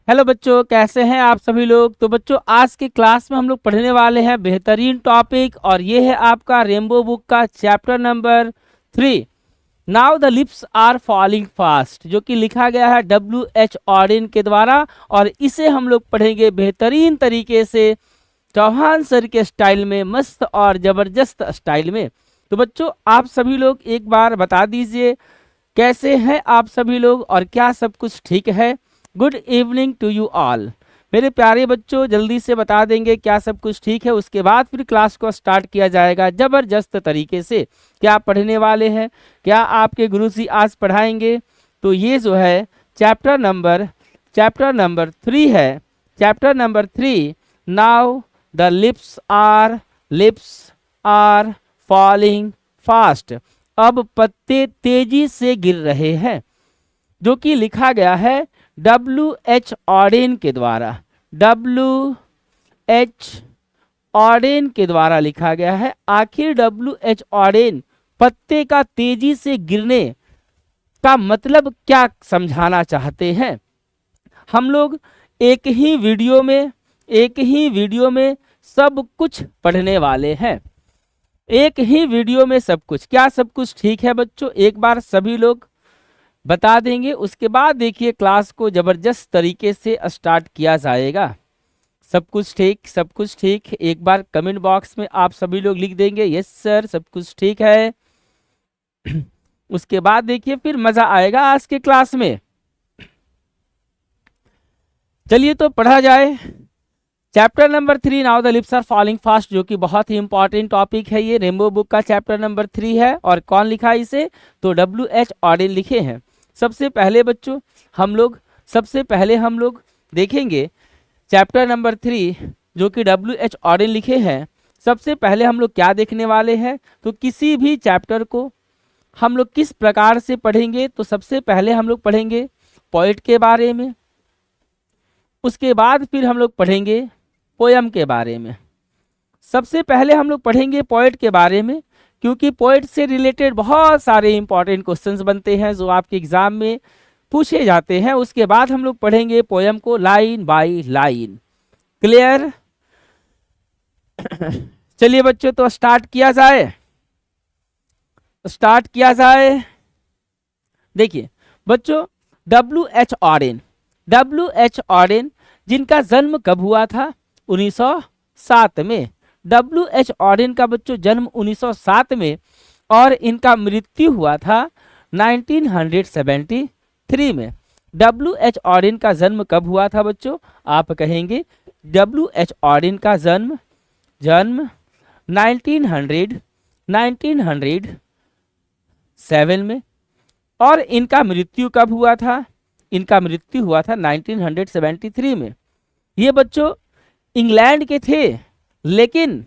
Hello बच्चों, कैसे हैं आप सभी लोग। तो बच्चों, आज की क्लास में हम लोग पढ़ने वाले हैं बेहतरीन टॉपिक, और ये है आपका रेनबो बुक का chapter number 3। Now the lips are falling fast, जो कि लिखा गया है W.H. ऑडिन के द्वारा, और इसे हम लोग पढ़ेंगे बेहतरीन तरीके से, चौहान सर के स्टाइल में, मस्त और जबरदस्त स्टाइल में। तो बच्चों, आप सभी लोग एक बार बता दीजिए कैसे हैं आप सभी लोग, और क्या सब कुछ ठीक है। Good evening to you all. मेरे प्यारे बच्चों, जल्दी से बता देंगे क्या सब कुछ ठीक है, उसके बाद फिर क्लास को स्टार्ट किया जाएगा जबरदस्त तरीके से। क्या पढ़ने वाले हैं, क्या आपके गुरुजी आज पढ़ाएंगे। तो ये जो है चैप्टर नंबर 3 है। Chapter number 3। Now the lips are falling fast. अब पत्ते तेजी से गिर रहे हैं, जो कि लिखा गया है W.H. ऑडिन के द्वारा। W.H. ऑडिन के द्वारा लिखा गया है। आखिर W.H. ऑडिन पत्ते का तेजी से गिरने का मतलब क्या समझाना चाहते हैं। हम लोग एक ही वीडियो में सब कुछ पढ़ने वाले हैं। एक ही वीडियो में सब कुछ। क्या सब कुछ ठीक है बच्चों, एक बार सभी लोग बता देंगे, उसके बाद देखिए क्लास को जबरदस्त तरीके से स्टार्ट किया जाएगा। सब कुछ ठीक, सब कुछ ठीक। एक बार कमेंट बॉक्स में आप सभी लोग लिख देंगे यस सर, सब कुछ ठीक है। उसके बाद देखिए फिर मजा आएगा आज के क्लास में। चलिए तो पढ़ा जाए। Chapter number 3, now the lips are falling fast, जो कि बहुत ही इंपॉर्टेंट टॉपिक है। ये रेनबो बुक का चैप्टर नंबर 3 है, और कौन लिखा है इसे, तो W.H. ऑडिन लिखे हैं। सबसे पहले बच्चों, सबसे पहले हम लोग देखेंगे चैप्टर नंबर 3, जो कि W.H. ऑडिन लिखे हैं। सबसे पहले हम लोग क्या देखने वाले हैं, तो किसी भी चैप्टर को हम लोग किस प्रकार से पढ़ेंगे। तो सबसे पहले हम लोग पढ़ेंगे पोएट के बारे में, उसके बाद फिर हम लोग पढ़ेंगे पोयम के बारे में। सबसे पहले हम लोग पढ़ेंगे पोएट के बारे में, क्योंकि पोएट से रिलेटेड बहुत सारे इंपॉर्टेंट क्वेश्चंस बनते हैं जो आपके एग्जाम में पूछे जाते हैं। उसके बाद हम लोग पढ़ेंगे पोयम को लाइन बाय लाइन। क्लियर। चलिए बच्चों, तो स्टार्ट किया जाए। देखिए बच्चों, W.H. ऑडिन जिनका जन्म कब हुआ था, 1907 में। W.H. ऑडिन का बच्चों जन्म 1907 में, और इनका मृत्यु हुआ था 1973 में। W.H. ऑडिन का जन्म कब हुआ था बच्चों, आप कहेंगे W.H. ऑडिन का जन्म 1907 में, और इनका मृत्यु कब हुआ था, इनका मृत्यु हुआ था 1973 में। ये बच्चों इंग्लैंड के थे, लेकिन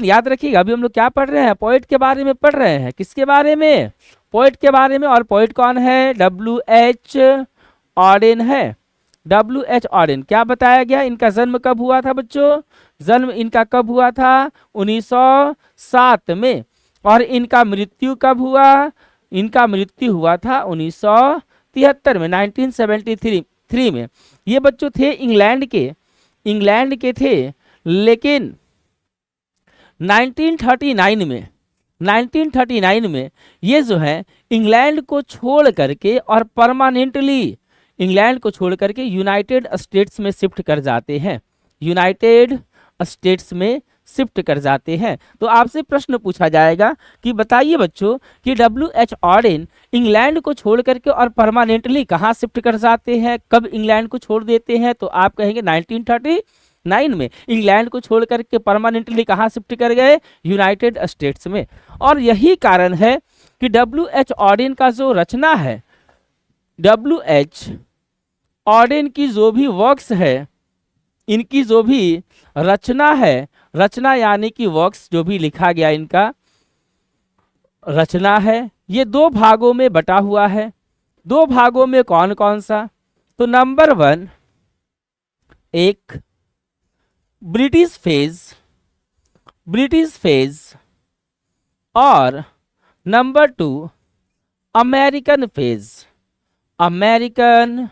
याद रखिएगा, अभी हम लोग क्या पढ़ रहे हैं, पोएट के बारे में पढ़ रहे हैं। किसके बारे में, पोएट के बारे में। और पोएट कौन है, W.H. ऑडिन है। W.H. ऑडिन, क्या बताया गया, इनका जन्म कब हुआ था बच्चों, जन्म इनका कब हुआ था, 1907 में। और इनका मृत्यु कब हुआ, इनका मृत्यु हुआ था 1973 में, 1973 में। ये बच्चों थे इंग्लैंड के थे, लेकिन 1939 में ये जो है इंग्लैंड को छोड़ करके और परमानेंटली इंग्लैंड को छोड़ करके यूनाइटेड स्टेट्स में शिफ्ट कर जाते हैं। यूनाइटेड स्टेट्स में शिफ्ट कर जाते हैं। तो आपसे प्रश्न पूछा जाएगा कि बताइए बच्चों कि W.H. ऑडिन इंग्लैंड को छोड़ करके और परमानेंटली कहाँ शिफ्ट कर जाते हैं, कब इंग्लैंड को छोड़ देते हैं। तो आप कहेंगे 1939 में इंग्लैंड को छोड़ करके परमानेंटली कहाँ शिफ्ट कर गए, यूनाइटेड स्टेट्स में। और यही कारण है कि W.H. ऑडिन का जो रचना है, W.H. ऑडिन की जो भी वर्क्स है, इनकी जो भी रचना है, रचना यानी कि वर्क्स, जो भी लिखा गया इनका रचना है, ये 2 भागों में बटा हुआ है। 2 भागों में कौन कौन सा, तो नंबर 1 एक ब्रिटिश फेज और number 2 American phase. American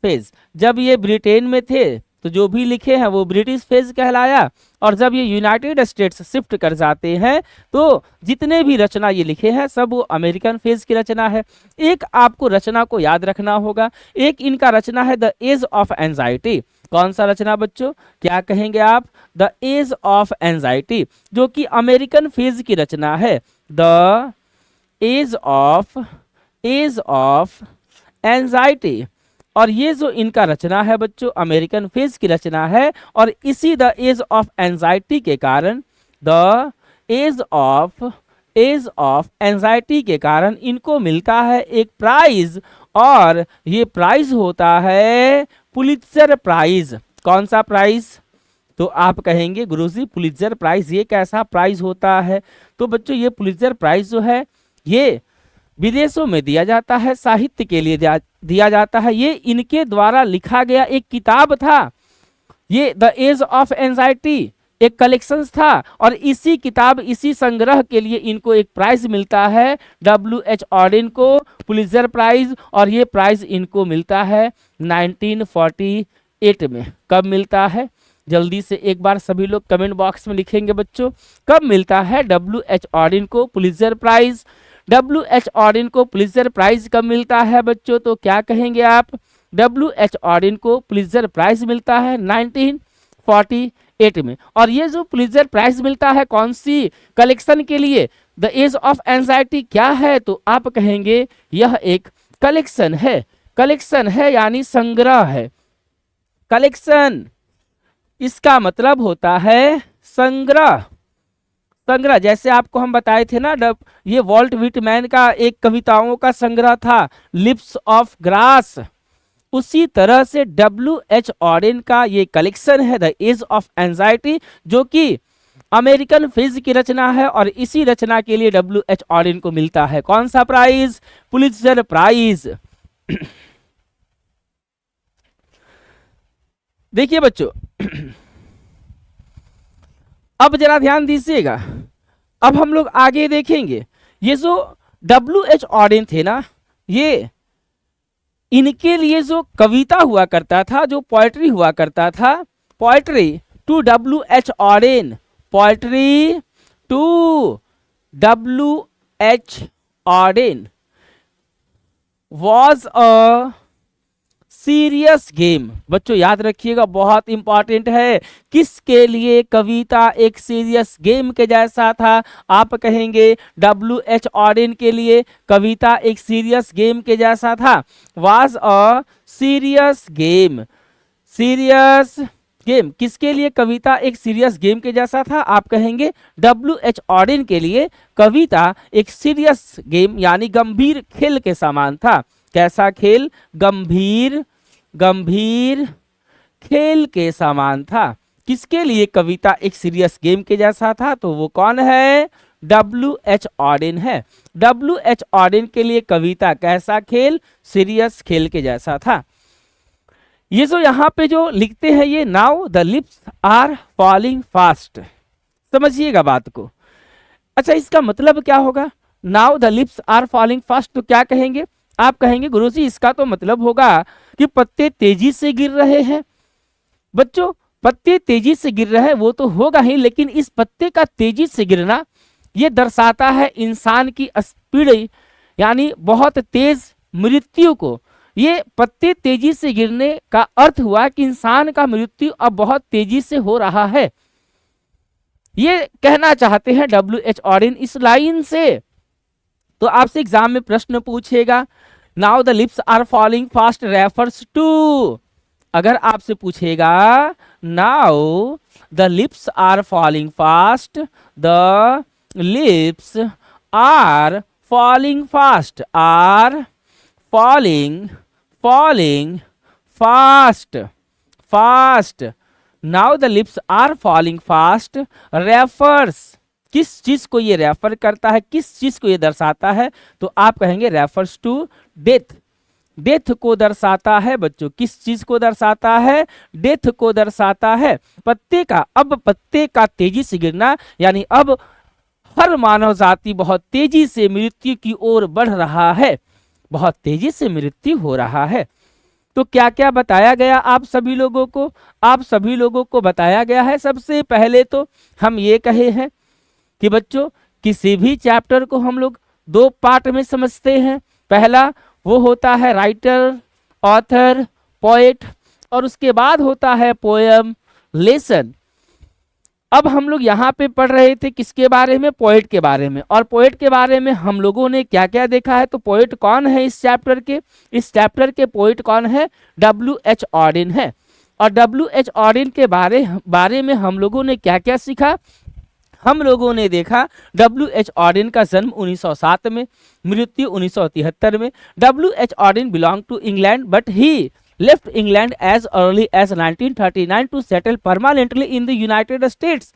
phase. जब ये ब्रिटेन में थे तो जो भी लिखे हैं वो ब्रिटिश फेज कहलाया, और जब ये यूनाइटेड स्टेट्स शिफ्ट कर जाते हैं तो जितने भी रचना ये लिखे हैं सब वो अमेरिकन फेज की रचना है। एक आपको रचना को याद रखना होगा, एक इनका रचना है द एज ऑफ एंजाइटी। कौन सा रचना बच्चों, क्या कहेंगे आप, द एज ऑफ एंजाइटी, जो कि अमेरिकन फेज की रचना है। द एज ऑफ एंजाइटी, और ये जो इनका रचना है बच्चों अमेरिकन फेज की रचना है, और इसी द एज ऑफ एंजाइटी के कारण, द एज ऑफ एंजाइटी के कारण इनको मिलता है एक प्राइज, और ये प्राइज होता है पुलित्जर प्राइज। कौन सा प्राइज, तो आप कहेंगे गुरुजी पुलित्जर प्राइज ये कैसा प्राइज होता है। तो बच्चों ये पुलित्जर प्राइज जो है ये विदेशों में दिया जाता है, साहित्य के लिए दिया जाता है। ये इनके द्वारा लिखा गया एक किताब था, ये द एज ऑफ एंजाइटी एक कलेक्शन था, और इसी किताब इसी संग्रह के लिए इनको एक प्राइज मिलता है, W.H. ऑर्डिन को पुलित्जर प्राइज, और ये प्राइज इनको मिलता है 1948 में। कब मिलता है, जल्दी से एक बार सभी लोग कमेंट बॉक्स में लिखेंगे बच्चों, कब मिलता है W.H. ऑर्डिन को पुलित्जर प्राइज। W.H. ऑर्डिन को पुलित्जर प्राइज कब मिलता है बच्चों, तो क्या कहेंगे आप, W.H. ऑर्डिन को पुलित्जर प्राइज मिलता है 1948 में। और ये जो पुलित्जर प्राइज मिलता है कौन सी कलेक्शन के लिए, द एज ऑफ एंजाइटी क्या है, तो आप कहेंगे यह एक कलेक्शन है यानी संग्रह है। कलेक्शन इसका मतलब होता है संग्रह। जैसे आपको हम बताए थे ना, ये वॉल्ट व्हिटमैन का एक कविताओं का संग्रह था लिप्स ऑफ ग्रास, उसी तरह से W.H. ऑर्डिन का ये कलेक्शन है द एज ऑफ एंजाइटी, जो कि अमेरिकन फेज की रचना है, और इसी रचना के लिए W.H. ऑर्डिन को मिलता है कौन सा प्राइज, पुलित्जर प्राइज। देखिए बच्चों अब जरा ध्यान दीजिएगा, अब हम लोग आगे देखेंगे। ये जो W.H. ऑर्डिन थे ना, ये इनके लिए जो कविता हुआ करता था, जो पोएट्री हुआ करता था, poetry to W.H. Auden, poetry to W.H. Auden was a serious game. बच्चों याद रखिएगा, बहुत इंपॉर्टेंट है, किसके लिए कविता एक सीरियस गेम के जैसा था, आप कहेंगे W.H. ऑर्डिन के लिए कविता एक सीरियस गेम के जैसा था। वाज अ सीरियस गेम, किसके लिए कविता एक सीरियस गेम के जैसा था, आप कहेंगे W.H. ऑर्डिन के लिए कविता एक सीरियस गेम यानी गंभीर खेल के समान था। कैसा खेल, गंभीर खेल के समान था। किसके लिए कविता एक सीरियस गेम के जैसा था, तो वो कौन है, W.H. ऑर्डिन है। W.H. ऑर्डिन के लिए कविता कैसा खेल, सीरियस खेल के जैसा था। ये जो यहाँ पे जो लिखते हैं ये now the lips are falling fast, समझिएगा बात को। अच्छा इसका मतलब क्या होगा, now the lips are falling fast, तो क्या कहेंगे, आप कहेंगे गुरुजी इसका तो मतलब होगा कि पत्ते तेजी से गिर रहे हैं। बच्चों पत्ते तेजी से गिर रहे हैं वो तो होगा ही, लेकिन इस पत्ते का तेजी से गिरना ये दर्शाता है इंसान की स्पीड यानी बहुत तेज मृत्यु को। ये पत्ते तेजी से गिरने का अर्थ हुआ कि इंसान का मृत्यु अब बहुत तेजी से हो रहा है, ये कहना चाहते हैं W.H. ऑर्डिन इस लाइन से। तो आपसे एग्जाम में प्रश्न पूछेगा now the lips are falling fast refers to, अगर आपसे पूछेगा now the lips are falling fast, the lips are falling fast, are falling fast, now the lips are falling fast refers, किस चीज को ये रेफर करता है, किस चीज को ये दर्शाता है, तो आप कहेंगे रेफर्स टू डेथ, डेथ को दर्शाता है। बच्चों किस चीज को दर्शाता है, डेथ को दर्शाता है, पत्ते का। अब पत्ते का तेजी से गिरना यानी अब हर मानव जाति बहुत तेजी से मृत्यु की ओर बढ़ रहा है। बहुत तेजी से मृत्यु हो रहा है। तो क्या क्या बताया गया आप सभी लोगों को? आप सभी लोगों को बताया गया है, सबसे पहले तो हम ये कहे हैं कि बच्चों किसी भी चैप्टर को हम लोग दो पार्ट में समझते हैं। पहला वो होता है राइटर, ऑथर, पोएट, और उसके बाद होता है पोएम, लेसन। अब हम लोग यहाँ पे पढ़ रहे थे किसके बारे में? पोएट के बारे में। और पोएट के बारे में हम लोगों ने क्या क्या देखा है? तो पोएट कौन है इस चैप्टर के? इस चैप्टर के पोएट कौन है? W.H. ऑडिन है। और W.H. ऑडिन के बारे में हम लोगों ने क्या क्या सीखा? हम लोगों ने देखा W.H. ऑडिन का जन्म 1907 में, मृत्यु 1973 में। W.H. Auden belong to England but he left England as early as 1939 to settle permanently in the United States।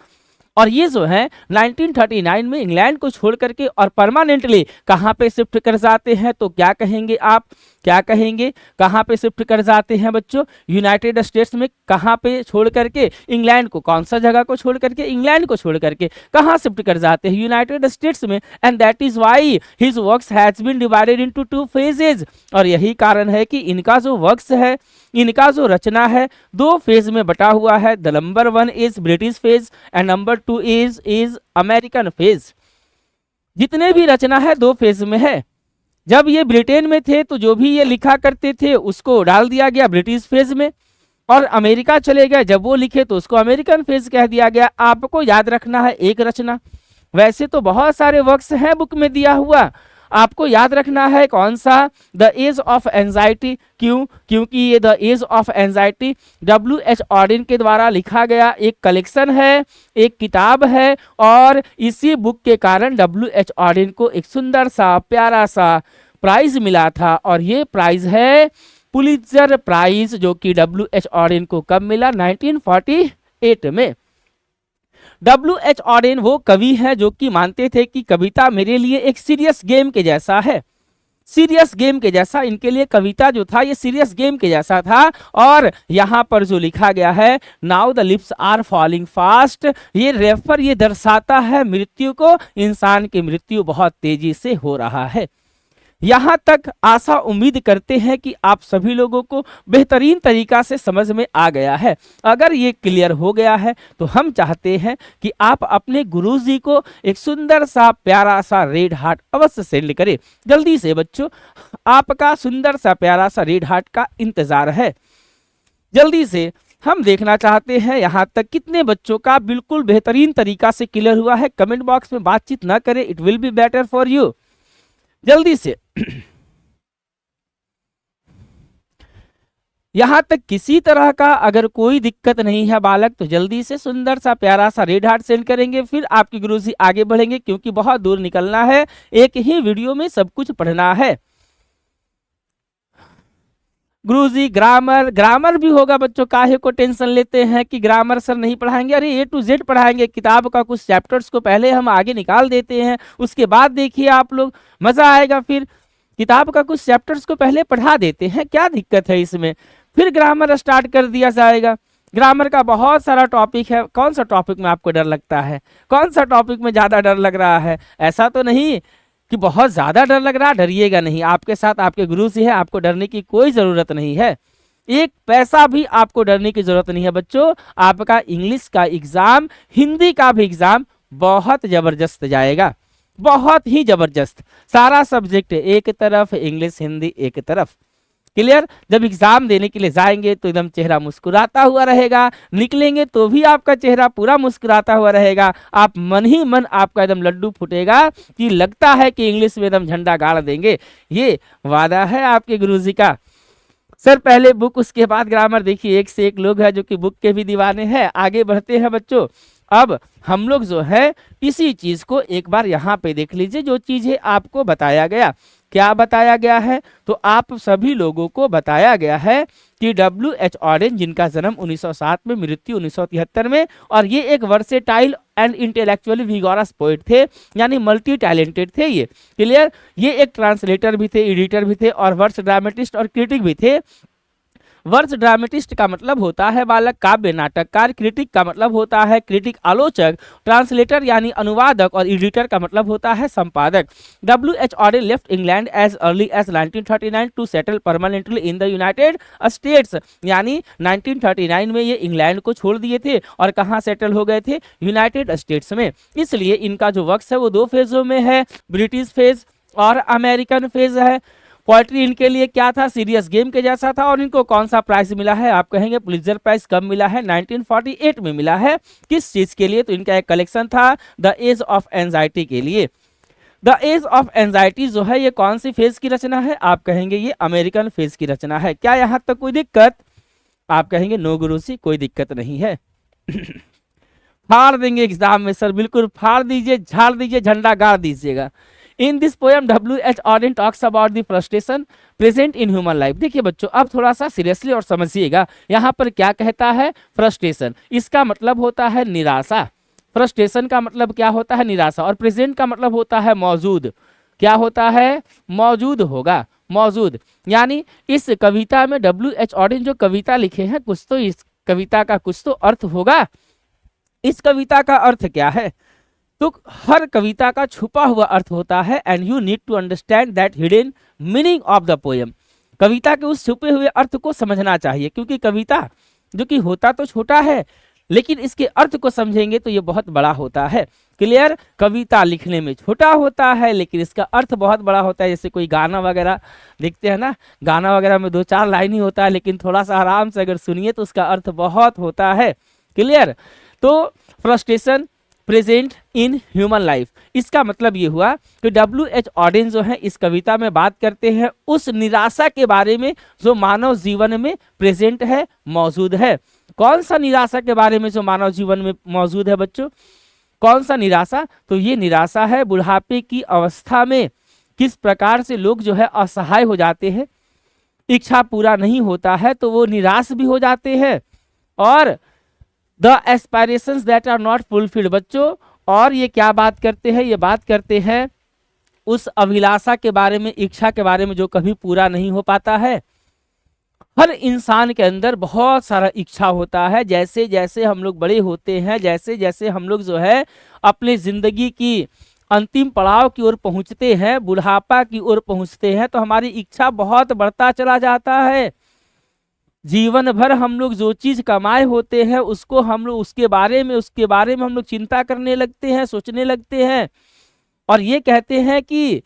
और ये जो है 1939 में इंग्लैंड को छोड़ करके और परमानेंटली कहाँ पे शिफ्ट कर जाते हैं? तो क्या कहेंगे आप? क्या कहेंगे? कहाँ पे शिफ्ट कर जाते हैं बच्चों? यूनाइटेड स्टेट्स में। कहाँ पे छोड़ करके? इंग्लैंड को। कौन सा जगह को छोड़ करके? इंग्लैंड को छोड़ करके कहाँ शिफ्ट कर जाते हैं? यूनाइटेड स्टेट्स में। And that is why his works has been divided into two phases. और यही कारण है कि इनका जो वर्क्स है, इनका जो रचना है, दो फेज में बटा हुआ है। The number 1 is British phase and number 2 is American phase. जितने भी रचना है दो फेज में है। जब ये ब्रिटेन में थे तो जो भी ये लिखा करते थे उसको डाल दिया गया ब्रिटिश फेज में, और अमेरिका चले गए जब वो लिखे तो उसको अमेरिकन फेज कह दिया गया। आपको याद रखना है एक रचना। वैसे तो बहुत सारे वर्क्स हैं बुक में दिया हुआ, आपको याद रखना है कौन सा? The age of anxiety. क्यों? क्योंकि ये the age of anxiety W.H. ऑडिन के द्वारा लिखा गया एक कलेक्शन है, एक किताब है, और इसी बुक के कारण W.H. ऑडिन को एक सुंदर सा प्यारा सा प्राइज मिला था। और ये प्राइज है पुलित्जर प्राइज, जो कि W.H. ऑडिन को कब मिला? 1948 में। W.H. ऑडिन वो कवि है जो कि मानते थे कि कविता मेरे लिए एक सीरियस गेम के जैसा है। सीरियस गेम के जैसा इनके लिए कविता जो था ये सीरियस गेम के जैसा था। और यहाँ पर जो लिखा गया है now the lips are falling fast, ये रेफर, ये दर्शाता है मृत्यु को। इंसान की मृत्यु बहुत तेजी से हो रहा है। यहाँ तक आशा उम्मीद करते हैं कि आप सभी लोगों को बेहतरीन तरीका से समझ में आ गया है। अगर ये क्लियर हो गया है तो हम चाहते हैं कि आप अपने गुरुजी को एक सुंदर सा प्यारा सा रेड हार्ट अवश्य सेंड करें। जल्दी से बच्चों, आपका सुंदर सा प्यारा सा रेड हार्ट का इंतजार है। जल्दी से हम देखना चाहते हैं यहाँ तक कितने बच्चों का बिल्कुल बेहतरीन तरीका से क्लियर हुआ है। कमेंट बॉक्स में बातचीत ना करें, it will be better for you. जल्दी से यहां तक किसी तरह का अगर कोई दिक्कत नहीं है बालक, तो जल्दी से सुंदर सा प्यारा सा रेड हार्ट सेंड करेंगे, फिर आपके गुरुजी आगे बढ़ेंगे, क्योंकि बहुत दूर निकलना है। एक ही वीडियो में सब कुछ पढ़ना है। गुरुजी ग्रामर भी होगा बच्चों, काहे को टेंशन लेते हैं कि ग्रामर सर नहीं पढ़ाएंगे? अरे A to Z पढ़ाएंगे। किताब का कुछ चैप्टर्स को पहले हम आगे निकाल देते हैं, उसके बाद देखिए आप लोग, मजा आएगा। फिर किताब का कुछ चैप्टर्स को पहले पढ़ा देते हैं, क्या दिक्कत है इसमें? फिर ग्रामर स्टार्ट कर दिया जाएगा। ग्रामर का बहुत सारा टॉपिक है। कौन सा टॉपिक में आपको डर लगता है? कौन सा टॉपिक में ज्यादा डर लग रहा है? ऐसा तो नहीं कि बहुत ज्यादा डर लग रहा है, डरिएगा नहीं। आपके साथ आपके गुरु जी है, आपको डरने की कोई जरूरत नहीं है। एक पैसा भी आपको डरने की जरूरत नहीं है बच्चों। आपका इंग्लिश का एग्जाम, हिंदी का भी एग्जाम बहुत जबरदस्त जाएगा, बहुत ही जबरदस्त। सारा सब्जेक्ट एक तरफ, इंग्लिश हिंदी एक तरफ। क्लियर? जब एग्जाम देने के लिए जाएंगे तो एकदम चेहरा मुस्कुराता हुआ रहेगा, निकलेंगे तो भी आपका चेहरा पूरा मुस्कुराता हुआ रहेगा। आप मन ही मन आपका एकदम लड्डू फूटेगा कि लगता है कि इंग्लिश में एकदम झंडा गाड़ देंगे। ये वादा है आपके गुरुजी का। सर पहले बुक उसके बाद ग्रामर। देखिए एक से एक लोग हैं जो कि बुक के भी दीवाने हैं। आगे बढ़ते हैं बच्चों। अब हम लोग जो है इसी चीज को एक बार यहाँ पे देख लीजिए, जो चीजें आपको बताया गया। क्या बताया गया है? तो आप सभी लोगों को बताया गया है कि W.H. ऑडिन, जिनका जन्म 1907 में, मृत्यु 1973 में, और ये एक versatile and intellectually vigorous poet थे, यानी मल्टी टैलेंटेड थे ये। क्लियर? ये एक ट्रांसलेटर भी थे, एडिटर भी थे, और वर्स ड्रामेटिस्ट और क्रिटिक भी थे। वर्स ड्रामेटिस्ट का मतलब होता है बालक, काव्य नाटककार। क्रिटिक का मतलब होता है क्रिटिक आलोचक। ट्रांसलेटर यानी अनुवादक, और एडिटर का मतलब होता है संपादक। W.H. Auden left England as early as 1939 to settle permanently in the United states, यानी 1939 में ये इंग्लैंड को छोड़ दिए थे और कहाँ सेटल हो गए थे, यूनाइटेड स्टेट्स में। इसलिए इनका जो वर्क है वो दो फेजों में है, ब्रिटिश फेज और अमेरिकन फेज है। पोएट्री इनके लिए क्या था, सीरियस गेम के जैसा था। और इनको कौन सा प्राइज मिला है, आप कहेंगे पुलित्जर प्राइज कब मिला है, 1948 में मिला है। किस चीज के लिए, तो इनका एक कलेक्शन था द एज ऑफ एंजाइटी के लिए। द एज ऑफ एंजाइटी जो है ये कौन सी फेज की रचना है, आप कहेंगे ये अमेरिकन फेज की रचना है। क्या यहाँ तक कोई दिक्कत, आप कहेंगे नो गुरुजी कोई दिक्कत नहीं है। फाड़ देंगे एग्जाम में सर, बिल्कुल फाड़ दीजिए, झाड़ दीजिए, झंडा गाड़ दीजिएगा। In this poem W.H. Auden talks about the frustration present in human life. देखिए बच्चों, अब थोड़ा सा सीरियसली और समझिएगा, यहाँ पर क्या कहता है, फ्रस्ट्रेशन, इसका मतलब होता है निराशा। फ्रस्ट्रेशन का मतलब क्या होता है, निराशा। और प्रेजेंट का मतलब होता है मौजूद। क्या होता है, मौजूद होगा, मौजूद। यानी इस कविता में W.H. Auden जो कविता लिखे हैं, कुछ तो इस कविता का कुछ तो अर्थ होगा। इस कविता का अर्थ क्या है, तो हर कविता का छुपा हुआ अर्थ होता है। And you need to understand that hidden meaning of the poem. कविता के उस छुपे हुए अर्थ को समझना चाहिए, क्योंकि कविता जो कि होता तो छोटा है, लेकिन इसके अर्थ को समझेंगे तो ये बहुत बड़ा होता है। क्लियर, कविता लिखने में छोटा होता है लेकिन इसका अर्थ बहुत बड़ा होता है। जैसे कोई गाना वगैरह देखते हैं ना, गाना वगैरह में 2-4 लाइन ही होता है, लेकिन थोड़ा सा आराम से अगर सुनिए तो उसका अर्थ बहुत होता है। क्लियर, तो frustration present in human life, इसका मतलब ये हुआ कि W.H. Auden जो है इस कविता में बात करते हैं उस निराशा के बारे में जो मानव जीवन में प्रेजेंट है, मौजूद है। कौन सा निराशा के बारे में जो मानव जीवन में मौजूद है बच्चों, कौन सा निराशा, तो ये निराशा है बुढ़ापे की अवस्था में किस प्रकार से लोग जो है असहाय हो जाते हैं, इच्छा पूरा नहीं होता है तो वो निराश भी हो जाते हैं। और the aspirations that are not fulfilled बच्चों, और ये क्या बात करते हैं, ये बात करते हैं उस अभिलाषा के बारे में, इच्छा के बारे में जो कभी पूरा नहीं हो पाता है। हर इंसान के अंदर बहुत सारा इच्छा होता है। जैसे जैसे हम लोग बड़े होते हैं, जैसे जैसे हम लोग जो है अपने जिंदगी की अंतिम पड़ाव की ओर पहुंचते हैं, बुढ़ापा की ओर पहुंचते हैं, तो हमारी इच्छा बहुत बढ़ता चला जाता है। जीवन भर हम लोग जो चीज कमाए होते हैं उसको हम लोग उसके बारे में हम लोग चिंता करने लगते हैं, सोचने लगते हैं। और ये कहते हैं कि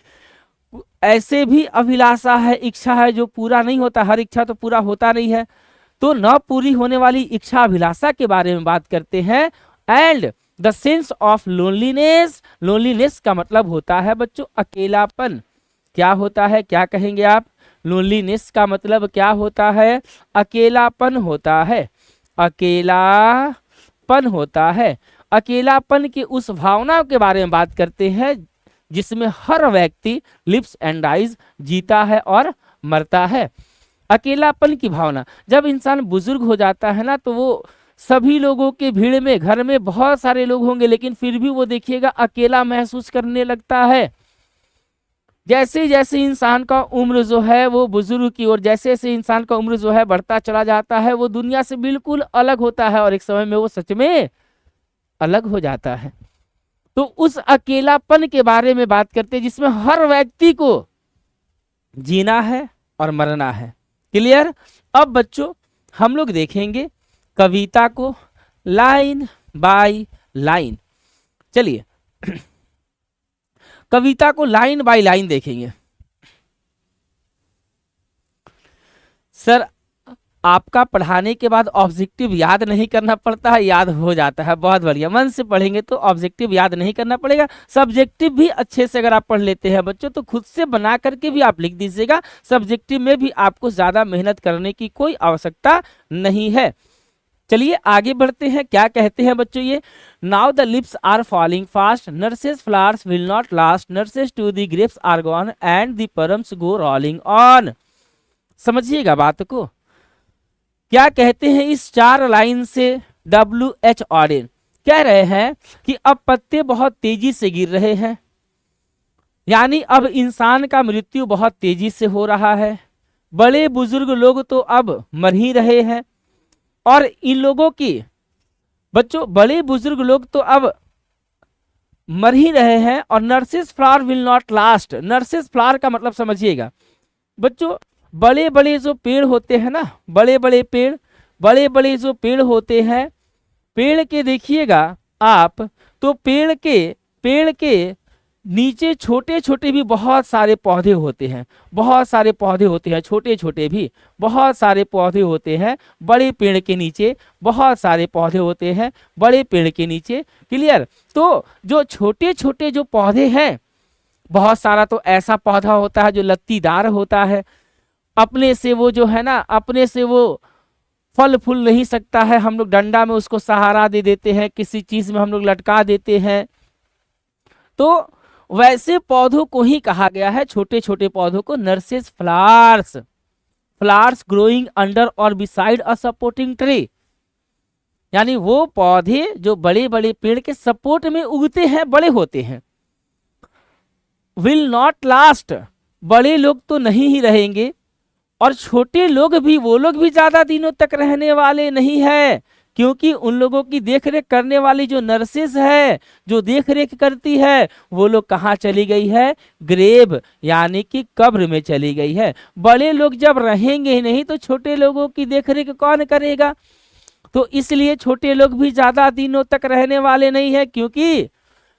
ऐसे भी अभिलाषा है, इच्छा है जो पूरा नहीं होता, हर इच्छा तो पूरा होता नहीं है। तो न पूरी होने वाली इच्छा अभिलाषा के बारे में बात करते हैं। And the sense of loneliness, loneliness का मतलब होता है बच्चों अकेलापन। क्या होता है, क्या कहेंगे आप, लोनलीनेस का मतलब क्या होता है, अकेलापन होता है, अकेलापन होता है। अकेलापन की उस भावना के बारे में बात करते हैं जिसमें हर व्यक्ति लिव्स एंड डाइज, जीता है और मरता है। अकेलापन की भावना, जब इंसान बुजुर्ग हो जाता है ना तो वो सभी लोगों के भीड़ में, घर में बहुत सारे लोग होंगे लेकिन फिर भी वो देखिएगा अकेला महसूस करने लगता है। जैसे जैसे इंसान का उम्र जो है वो बुजुर्ग की ओर, जैसे जैसे इंसान का उम्र जो है बढ़ता चला जाता है, वो दुनिया से बिल्कुल अलग होता है और एक समय में वो सच में अलग हो जाता है। तो उस अकेलापन के बारे में बात करते हैं जिसमें हर व्यक्ति को जीना है और मरना है। क्लियर, अब बच्चों हम लोग देखेंगे कविता को लाइन बाय लाइन। चलिए कविता को लाइन बाय लाइन देखेंगे। सर आपका पढ़ाने के बाद ऑब्जेक्टिव याद नहीं करना पड़ता है, याद हो जाता है, बहुत बढ़िया। मन से पढ़ेंगे तो ऑब्जेक्टिव याद नहीं करना पड़ेगा। सब्जेक्टिव भी अच्छे से अगर आप पढ़ लेते हैं बच्चों तो खुद से बना करके भी आप लिख दीजिएगा। सब्जेक्टिव में भी आपको ज्यादा मेहनत करने की कोई आवश्यकता नहीं है। चलिए आगे बढ़ते हैं, क्या कहते हैं बच्चों ये, now the lips are falling fast, nurses flowers will not last, nurses to the grapes are gone and the params go rolling on. समझिएगा बात को, क्या कहते हैं इस 4 लाइन से W.H. Auden कह रहे हैं कि अब पत्ते बहुत तेजी से गिर रहे हैं, यानी अब इंसान का मृत्यु बहुत तेजी से हो रहा है। बड़े बुजुर्ग लोग तो अब मर ही रहे हैं, और इन लोगों की बच्चों बड़े बुजुर्ग लोग तो अब मर ही रहे हैं, और nurses flower will not last. Nurses flower का मतलब समझिएगा बच्चों, बड़े बड़े जो पेड़ होते हैं ना, बड़े बड़े जो पेड़ होते हैं, पेड़ के देखिएगा आप, तो पेड़ के नीचे छोटे छोटे भी बहुत सारे पौधे होते हैं, बहुत सारे पौधे होते हैं, छोटे छोटे भी बहुत सारे पौधे होते हैं। बड़े पेड़ के नीचे बहुत सारे पौधे होते हैं, बड़े पेड़ के नीचे। क्लियर? तो जो छोटे छोटे जो पौधे हैं, बहुत सारा तो ऐसा पौधा होता है जो लत्तीदार होता है, अपने से वो जो है ना, अपने से वो फल फूल नहीं सकता है, हम लोग डंडा में उसको सहारा दे देते हैं, किसी चीज में हम लोग लटका देते हैं। तो वैसे पौधों को ही कहा गया है, छोटे छोटे पौधों को, nurses flowers. Flowers growing under और बिसाइड अ सपोर्टिंग ट्री, यानी वो पौधे जो बड़े बड़े पेड़ के सपोर्ट में उगते हैं, बड़े होते हैं। विल नॉट लास्ट, बड़े लोग तो नहीं ही रहेंगे, और छोटे लोग भी, वो लोग भी ज्यादा दिनों तक रहने वाले नहीं है, क्योंकि उन लोगों की देखरेख करने वाली जो नर्सेस है, जो देखरेख करती है, वो लोग कहाँ चली गई है? ग्रेव, यानी कि कब्र में चली गई है। बड़े लोग जब रहेंगे ही नहीं तो छोटे लोगों की देखरेख कौन करेगा? तो इसलिए छोटे लोग भी ज्यादा दिनों तक रहने वाले नहीं है, क्योंकि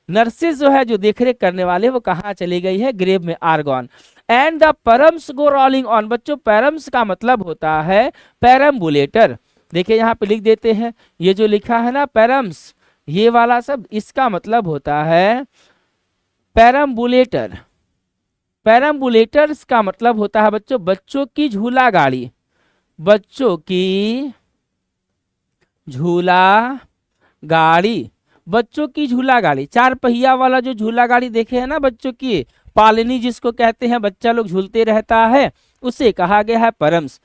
नर्सेस जो है, जो देखरेख करने वाले, वो कहाँ चली गई है? ग्रेव में, argon. And the params go rolling on. बच्चों पैरम्स का मतलब होता है पैरम्बुलेटर। देखिए यहाँ पे लिख देते हैं, ये जो लिखा है ना पैरम्स, ये वाला शब्द, इसका मतलब होता है पैरम्बुलेटर। पैरम्बुलेटर्स का मतलब होता है बच्चों, बच्चों की झूला गाड़ी, बच्चों की झूला गाड़ी, बच्चों की झूला गाड़ी। चार पहिया वाला जो झूला गाड़ी देखे है ना बच्चों की, पालनी जिसको कहते हैं, बच्चा लोग झूलते रहता है, उसे कहा गया है परम्स।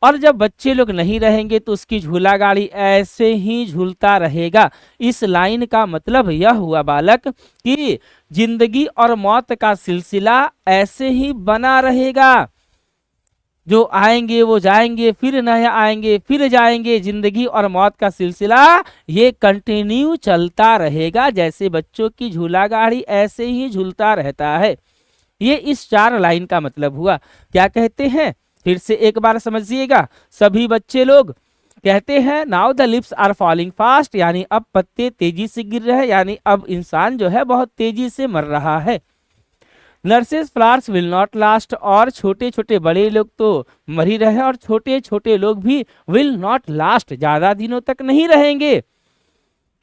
और जब बच्चे लोग नहीं रहेंगे तो उसकी झूला गाड़ी ऐसे ही झूलता रहेगा। इस लाइन का मतलब यह हुआ बालक कि जिंदगी और मौत का सिलसिला ऐसे ही बना रहेगा। जो आएंगे वो जाएंगे, फिर नए आएंगे, फिर जाएंगे। जिंदगी और मौत का सिलसिला ये कंटिन्यू चलता रहेगा, जैसे बच्चों की झूला गाड़ी ऐसे ही झूलता रहता है। ये इस चार लाइन का मतलब हुआ। क्या कहते हैं? फिर से एक बार समझिएगा। सभी बच्चे लोग कहते हैं now the lips are falling fast, यानी अब पत्ते तेजी से गिर रहे हैं, यानी अब इंसान जो है बहुत तेजी से मर रहा है। Nurses flowers will not last, और छोटे छोटे बड़े लोग तो मर ही रहे, और छोटे छोटे लोग भी विल नॉट लास्ट, ज्यादा दिनों तक नहीं रहेंगे,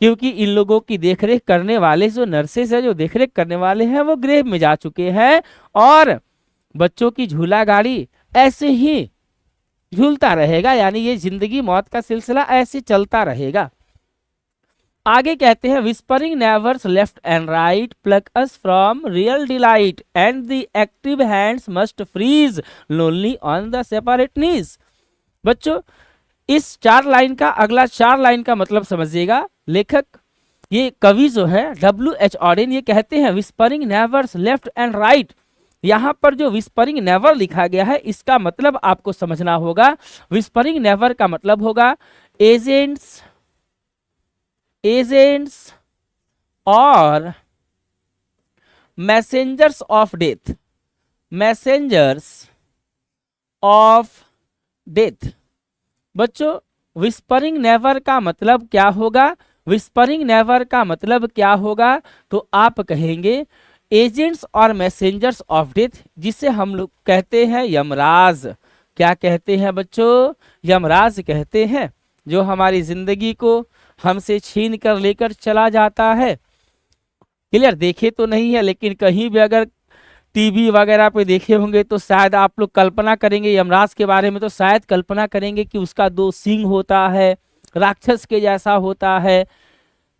क्योंकि इन लोगों की देखरेख करने वाले जो नर्सेस है, जो देखरेख करने वाले हैं, वो ग्रेव में जा चुके हैं, और बच्चों की झूला गाड़ी ऐसे ही झूलता रहेगा, यानी ये जिंदगी मौत का सिलसिला ऐसे चलता रहेगा। आगे कहते हैं whispering neighbours left and right pluck us from real delight and the active hands must freeze lonely on the separate knees. बच्चों इस चार लाइन का, अगला चार लाइन का मतलब समझिएगा। लेखक, ये कवि जो है W.H. ऑडेन, ये कहते हैं whispering neighbours left and right. यहाँ पर जो विस्परिंग नेवर लिखा गया है, इसका मतलब आपको समझना होगा। विस्परिंग नेवर का मतलब होगा एजेंट्स और messengers of death, messengers of death. बच्चों विस्परिंग नेवर का मतलब क्या होगा? विस्परिंग नेवर का मतलब क्या होगा? तो आप कहेंगे एजेंट्स और मैसेंजर्स ऑफ डेथ, जिसे हम लोग कहते हैं यमराज। क्या कहते हैं बच्चों? यमराज कहते हैं, जो हमारी जिंदगी को हमसे छीन कर लेकर चला जाता है। क्लियर? देखे तो नहीं है, लेकिन कहीं भी अगर टीवी वगैरह पे देखे होंगे तो शायद आप लोग कल्पना करेंगे यमराज के बारे में, तो शायद कल्पना करेंगे कि उसका 2 सींग होता है, राक्षस के जैसा होता है।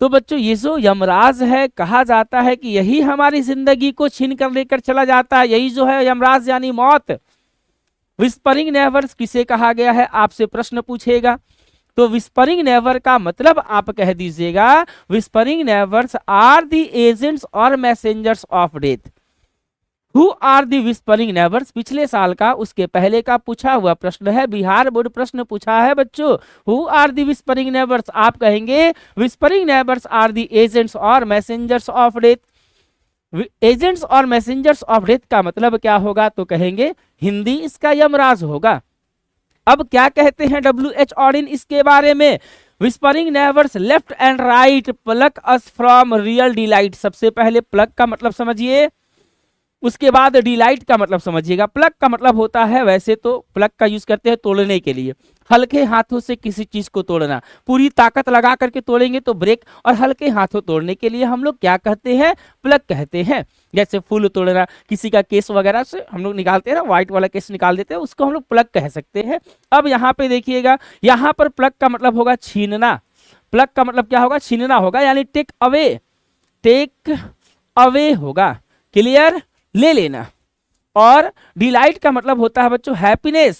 तो बच्चों ये जो यमराज है, कहा जाता है कि यही हमारी जिंदगी को छीन कर लेकर चला जाता है, यही जो है यमराज यानी मौत। विस्परिंग नेवर्स किसे कहा गया है? आपसे प्रश्न पूछेगा, तो विस्परिंग नेवर का मतलब आप कह दीजिएगा whispering neighbours are the agents और messengers of death. Who are the whispering neighbours, पिछले साल का उसके पहले का पूछा हुआ प्रश्न है, बिहार बोर्ड प्रश्न पूछा है बच्चों। Who are the whispering neighbours, आप कहेंगे whispering neighbours are the agents और मैसेंजर्स ऑफ डेथ। एजेंट्स और मैसेंजर्स ऑफ डेथ का मतलब क्या होगा, तो कहेंगे हिंदी इसका यमराज होगा। अब क्या कहते हैं WH ऑडिन इसके बारे में, whispering neighbours left and right pluck us from real delight. सबसे पहले प्लक का मतलब समझिए, उसके बाद डिलाइट का मतलब समझिएगा। प्लग का मतलब होता है, वैसे तो प्लग का यूज करते हैं तोड़ने के लिए, हल्के हाथों से किसी चीज को तोड़ना, पूरी ताकत लगा करके तोड़ेंगे तो ब्रेक, और हल्के हाथों तोड़ने के लिए हम लोग क्या कहते हैं, प्लग कहते हैं। जैसे फूल तोड़ना, किसी का केस वगैरह से हम लोग निकालते हैं ना, व्हाइट वाला केस निकाल देते हैं, उसको हम लोग प्लग कह सकते हैं। अब यहाँ पे देखिएगा, यहाँ पर प्लग का मतलब होगा छीनना। प्लग का मतलब क्या होगा, छीनना होगा, यानी टेक अवे, टेक अवे होगा, क्लियर, ले लेना। और डिलाइट का मतलब होता है बच्चों हैप्पीनेस,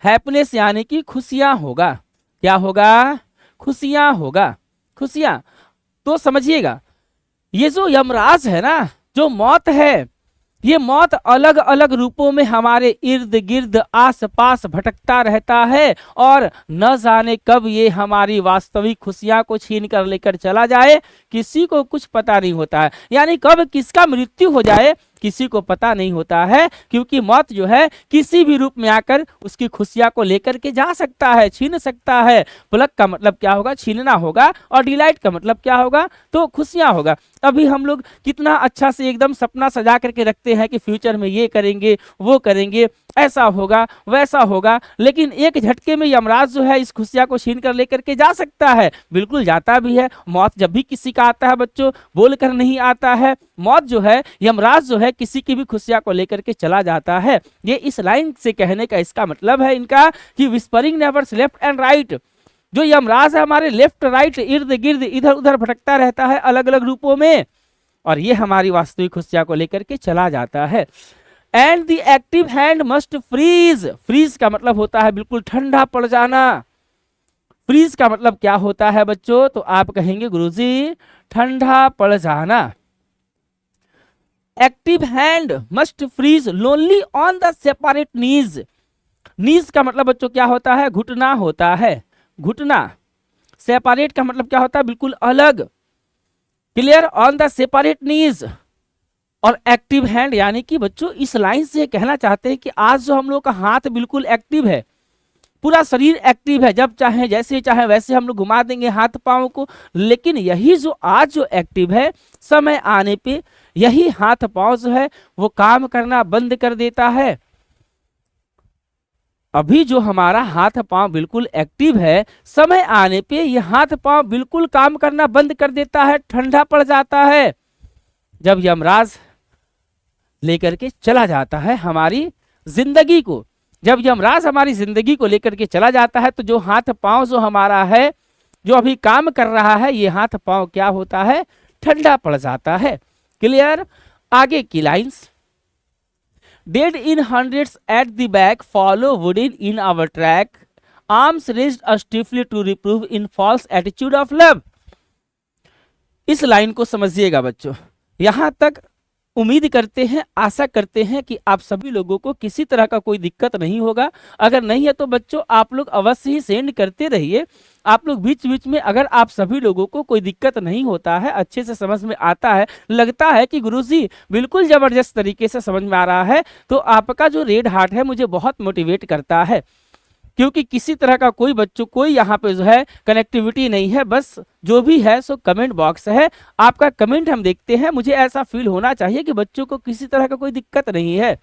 हैप्पीनेस यानी कि खुशियां होगा, क्या होगा, खुशियां होगा, खुशियां। तो समझिएगा, ये जो यमराज है ना, जो मौत है, ये मौत अलग अलग रूपों में हमारे इर्द गिर्द आस पास भटकता रहता है, और न जाने कब ये हमारी वास्तविक खुशियां को छीन कर लेकर चला जाए, किसी को कुछ पता नहीं होता है। यानी कब किसका मृत्यु हो जाए किसी को पता नहीं होता है, क्योंकि मौत जो है किसी भी रूप में आकर उसकी खुशियां को लेकर के जा सकता है, छीन सकता है। प्लग का मतलब क्या होगा, छीनना होगा, और डिलाइट का मतलब क्या होगा, तो खुशियां होगा। अभी हम लोग कितना अच्छा से एकदम सपना सजा करके रखते हैं कि फ्यूचर में ये करेंगे, वो करेंगे, ऐसा होगा, वैसा होगा, लेकिन एक झटके में यमराज जो है इस खुशियां को छीन कर लेकर के जा सकता है, बिल्कुल जाता भी है। मौत जब भी किसी का आता है बच्चों, बोल कर नहीं आता है। मौत जो है, यमराज जो है, किसी की भी खुशियां को लेकर के चला जाता है। ये इस लाइन से कहने का इसका मतलब है इनका कि whispering neighbours left and right, जो यमराज है हमारे लेफ्ट राइट इर्द गिर्द इधर उधर भटकता रहता है अलग अलग रूपों में, और ये हमारी वास्तविक खुशियां को लेकर के चला जाता है। And the active hand must freeze, freeze का मतलब होता है बिल्कुल ठंडा पड़ जाना। फ्रीज का मतलब क्या होता है बच्चों, तो आप कहेंगे गुरुजी ठंडा पड़ जाना। Active hand must freeze lonely on the separate knees. Knees का मतलब बच्चों क्या होता है, घुटना होता है, घुटना। सेपरेट का मतलब क्या होता है, बिल्कुल अलग, क्लियर, ऑन द सेपरेट नीज। और एक्टिव हैंड यानी कि बच्चों इस लाइन से कहना चाहते हैं कि आज जो हम लोग का हाथ बिल्कुल एक्टिव है, पूरा शरीर एक्टिव है, जब चाहे जैसे चाहे वैसे हम लोग घुमा देंगे हाथ पांव को, लेकिन यही जो आज जो एक्टिव है, समय आने पे यही हाथ पांव जो है वो काम करना बंद कर देता है। अभी जो हमारा हाथ पांव बिल्कुल एक्टिव है, समय आने पे ये हाथ पांव बिल्कुल काम करना बंद कर देता है, ठंडा पड़ जाता है, जब यमराज लेकर के चला जाता है हमारी जिंदगी को। जब यमराज हमारी जिंदगी को लेकर के चला जाता है, तो जो हाथ पांव जो हमारा है, जो अभी काम कर रहा है, ये हाथ पांव क्या होता है, ठंडा पड़ जाता है, क्लियर। आगे की lines, dead in hundreds at the back follow wooden in our track, arms raised stiffly to reprove in false attitude of love. इस लाइन को समझिएगा बच्चों, यहां तक उम्मीद करते हैं, आशा करते हैं कि आप सभी लोगों को किसी तरह का कोई दिक्कत नहीं होगा। अगर नहीं है तो बच्चों आप लोग अवश्य ही सेंड करते रहिए। आप लोग बीच बीच में, अगर आप सभी लोगों को कोई दिक्कत नहीं होता है, अच्छे से समझ में आता है, लगता है कि गुरुजी बिल्कुल जबरदस्त तरीके से समझ में आ रहा है, तो आपका जो रेड हार्ट है मुझे बहुत मोटिवेट करता है। क्योंकि किसी तरह का कोई बच्चों कोई यहाँ पे जो है कनेक्टिविटी नहीं है, बस जो भी है सो कमेंट बॉक्स है, आपका कमेंट हम देखते हैं। मुझे ऐसा फील होना चाहिए कि बच्चों को किसी तरह का कोई दिक्कत नहीं है,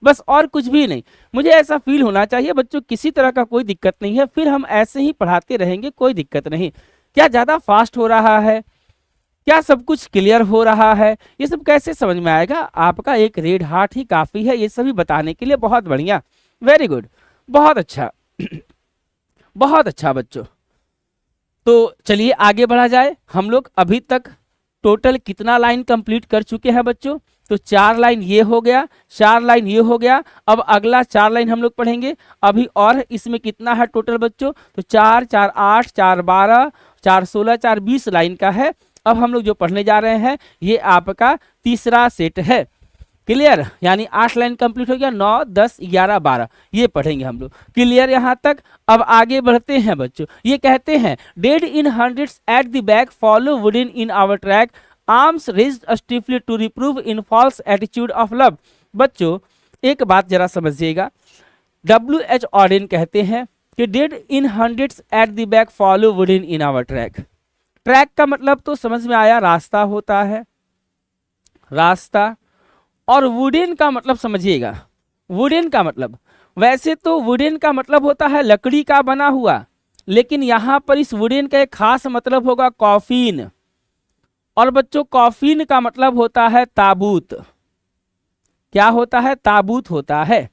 बस, और कुछ भी नहीं। मुझे ऐसा फील होना चाहिए बच्चों किसी तरह का कोई दिक्कत नहीं है, फिर हम ऐसे ही पढ़ाते रहेंगे, कोई दिक्कत नहीं। क्या ज़्यादा फास्ट हो रहा है, क्या सब कुछ क्लियर हो रहा है, ये सब कैसे समझ में आएगा। आपका एक रेड हार्ट ही काफ़ी है ये सभी बताने के लिए। बहुत बढ़िया, वेरी गुड, बहुत अच्छा बहुत अच्छा बच्चों। तो चलिए आगे बढ़ा जाए। हम लोग अभी तक टोटल कितना लाइन कंप्लीट कर चुके हैं बच्चों, तो 4 लाइन ये हो गया, 4 लाइन ये हो गया। अब अगला 4 लाइन हम लोग पढ़ेंगे अभी, और इसमें कितना है टोटल बच्चों, तो 4 4 8 4 12 4 16 4 20 लाइन का है। अब हम लोग जो पढ़ने जा रहे हैं ये आपका तीसरा सेट है। क्लियर, यानी 8 लाइन कंप्लीट हो गया, 9, 10, 11, 12 ये पढ़ेंगे हम लोग। क्लियर यहाँ तक। अब आगे बढ़ते हैं बच्चों। ये कहते हैं dead in hundreds at the back follow wooden in our track, arms raised stiffly to reprove in false attitude of love. बच्चों एक बात जरा समझिएगा, W.H. Auden कहते हैं कि dead in hundreds at the back follow wooden in our track. Track का मतलब तो समझ में आया, रास्ता होता है, रास्ता। और वुडन का मतलब समझिएगा, वुडन का मतलब, वैसे तो वुडन का मतलब होता है लकड़ी का बना हुआ, लेकिन यहां पर इस वुडन का एक खास मतलब होगा कॉफिन। और बच्चों कॉफिन का मतलब होता है ताबूत। क्या होता है? ताबूत होता है।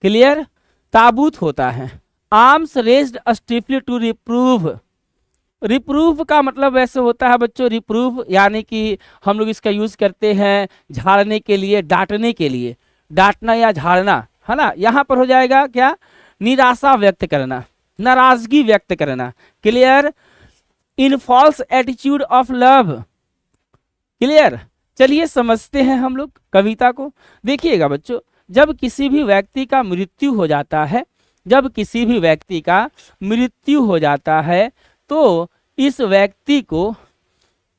क्लियर, ताबूत होता है। Arms raised stiffly to reprove. Reprove का मतलब वैसे होता है बच्चों, रिप्रूव यानी कि हम लोग इसका यूज करते हैं झाड़ने के लिए, डांटने के लिए, डांटना या झाड़ना, है ना। यहां पर हो जाएगा क्या? निराशा व्यक्त करना, नाराजगी व्यक्त करना। Clear, in false attitude of love. Clear, चलिए समझते हैं हम लोग कविता को। देखिएगा बच्चों, जब किसी भी व्यक्ति का मृत्यु हो जाता है, जब किसी भी व्यक्ति का मृत्यु हो जाता है तो इस व्यक्ति को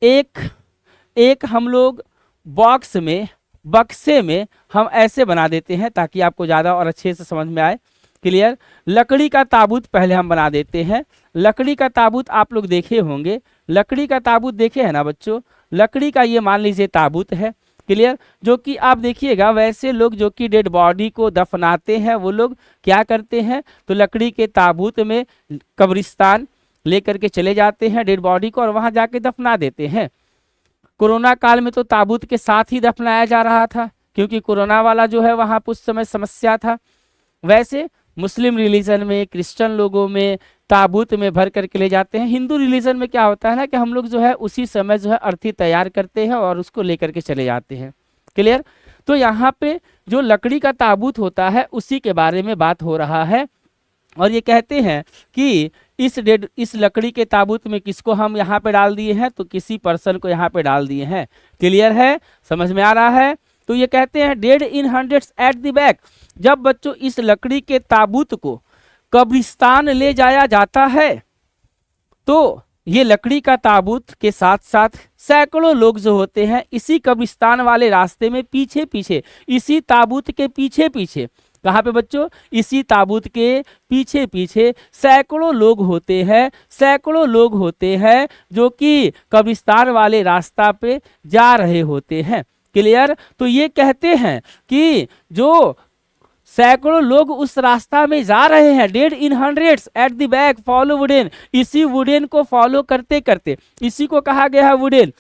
एक हम लोग बॉक्स में, बक्से में हम ऐसे बना देते हैं ताकि आपको ज़्यादा और अच्छे से समझ में आए। क्लियर, लकड़ी का ताबूत पहले हम बना देते हैं। लकड़ी का ताबूत आप लोग देखे होंगे, लकड़ी का ताबूत देखे हैं ना बच्चों। लकड़ी का ये मान लीजिए ताबूत है। क्लियर, जो कि आप देखिएगा वैसे लोग जो कि डेड बॉडी को दफनाते हैं वो लोग क्या करते हैं, तो लकड़ी के ताबूत में कब्रिस्तान लेकर के चले जाते हैं डेड बॉडी को और वहां जाके दफना देते हैं। कोरोना काल में तो ताबूत के साथ ही दफनाया जा रहा था, क्योंकि कोरोना वाला जो है वहां उस समय समस्या था। वैसे मुस्लिम रिलीजन में, क्रिश्चियन लोगों में ताबूत में भर करके ले जाते हैं। हिंदू रिलीजन में क्या होता है ना कि हम लोग जो है उसी समय जो है अर्थी तैयार करते हैं और उसको लेकर के चले जाते हैं। क्लियर, तो यहाँ पे जो लकड़ी का ताबूत होता है उसी के बारे में बात हो रहा है। और ये कहते हैं कि इस लकड़ी के ताबूत में किसको हम यहाँ पे डाल दिए हैं, तो किसी पर्सन को यहाँ पे डाल दिए हैं। क्लियर है, समझ में आ रहा है। तो ये कहते हैं dead in hundreds at the back. जब बच्चों इस लकड़ी के ताबूत को कब्रिस्तान ले जाया जाता है तो ये लकड़ी का ताबूत के साथ साथ सैकड़ों लोग जो होते हैं इसी कब्रिस्तान वाले रास्ते में पीछे पीछे, इसी ताबूत के पीछे पीछे, कहाँ पे बच्चों, इसी ताबूत के पीछे पीछे सैकड़ों लोग होते हैं, सैकड़ों लोग होते हैं जो कि कब्रिस्तान वाले रास्ता पे जा रहे होते हैं। क्लियर, तो ये कहते हैं कि जो सैकड़ों लोग उस रास्ता में जा रहे हैं, dead in hundreds at the back follow wooden, इसी वुडन को फॉलो करते करते, इसी को कहा गया है वुडन।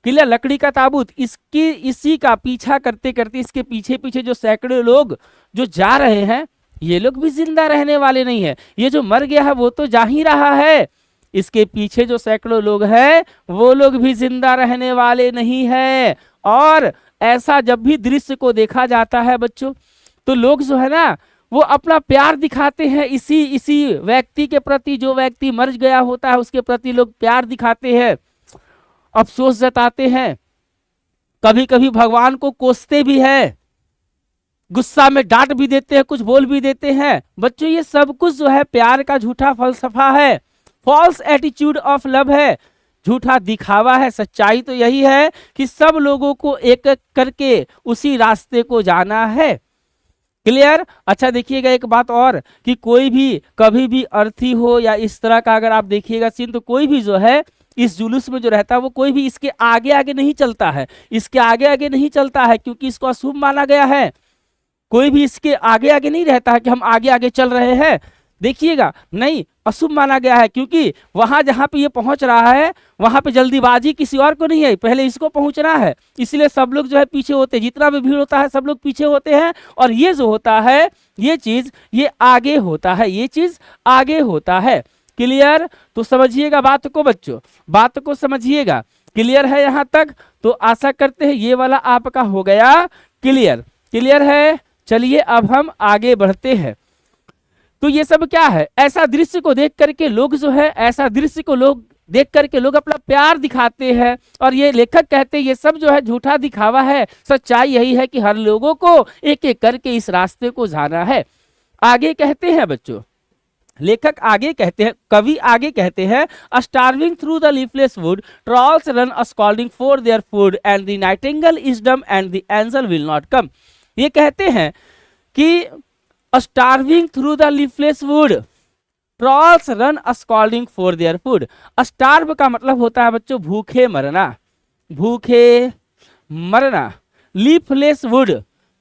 क्लियर, लकड़ी का ताबूत, इसी का पीछा करते करते इसके पीछे पीछे जो सैकड़ों लोग जो जा रहे हैं, ये लोग भी जिंदा रहने वाले नहीं है। ये जो मर गया है वो तो जा ही रहा है, इसके पीछे जो सैकड़ों लोग हैं वो लोग भी जिंदा रहने वाले नहीं है। और ऐसा जब भी दृश्य को देखा जाता है बच्चों, तो लोग जो है ना वो अपना प्यार दिखाते हैं इसी व्यक्ति के प्रति। जो व्यक्ति मर गया होता है उसके प्रति लोग प्यार दिखाते हैं, अफसोस जताते हैं, कभी कभी भगवान को कोसते भी है, गुस्सा में डांट भी देते हैं, कुछ बोल भी देते हैं। बच्चों ये सब कुछ जो है प्यार का झूठा फलसफा है, फॉल्स एटीट्यूड ऑफ लव है, झूठा दिखावा है। सच्चाई तो यही है कि सब लोगों को एक एक करके उसी रास्ते को जाना है। क्लियर, अच्छा देखिएगा एक बात और कि कोई भी कभी भी अर्थी हो या इस तरह का अगर आप देखिएगा सीन, तो कोई भी जो है इस जुलूस में जो रहता है वो कोई भी इसके आगे आगे नहीं चलता है, इसके आगे आगे नहीं चलता है, क्योंकि इसको अशुभ माना गया है। कोई भी इसके आगे आगे नहीं रहता है कि हम आगे आगे चल रहे हैं, देखिएगा नहीं, अशुभ माना गया है, क्योंकि वहां जहां पे ये पहुंच रहा है वहां पे जल्दीबाजी किसी और को नहीं है, पहले इसको पहुंचना है, इसलिए सब लोग जो है पीछे होते हैं। जितना भी भीड़ होता है सब लोग पीछे होते हैं, और ये जो होता है ये चीज ये आगे होता है, ये चीज आगे होता है। क्लियर, तो समझिएगा बात को बच्चों, बात को समझिएगा। क्लियर है यहाँ तक? तो आशा करते हैं ये वाला आपका हो गया क्लियर। क्लियर है, चलिए अब हम आगे बढ़ते हैं। तो ये सब क्या है, ऐसा दृश्य को देख करके लोग जो है, ऐसा दृश्य को लोग देख करके लोग अपना प्यार दिखाते हैं, और ये लेखक कहते हैं ये सब जो है झूठा दिखावा है, सच्चाई यही है कि हर लोगों को एक एक करके इस रास्ते को जाना है। आगे कहते हैं बच्चों, लेखक आगे कहते हैं, कवि आगे कहते हैं, starving through the leafless would trolls run scolding for there food and the Nightingale is dumb and the angel will not come. ये कहते हैं कि starving through the leafless would trolls run scolding for there food. Starve का मतलब होता है बच्चों भूखे मरना, भूखे मरना। लीफलेस वुड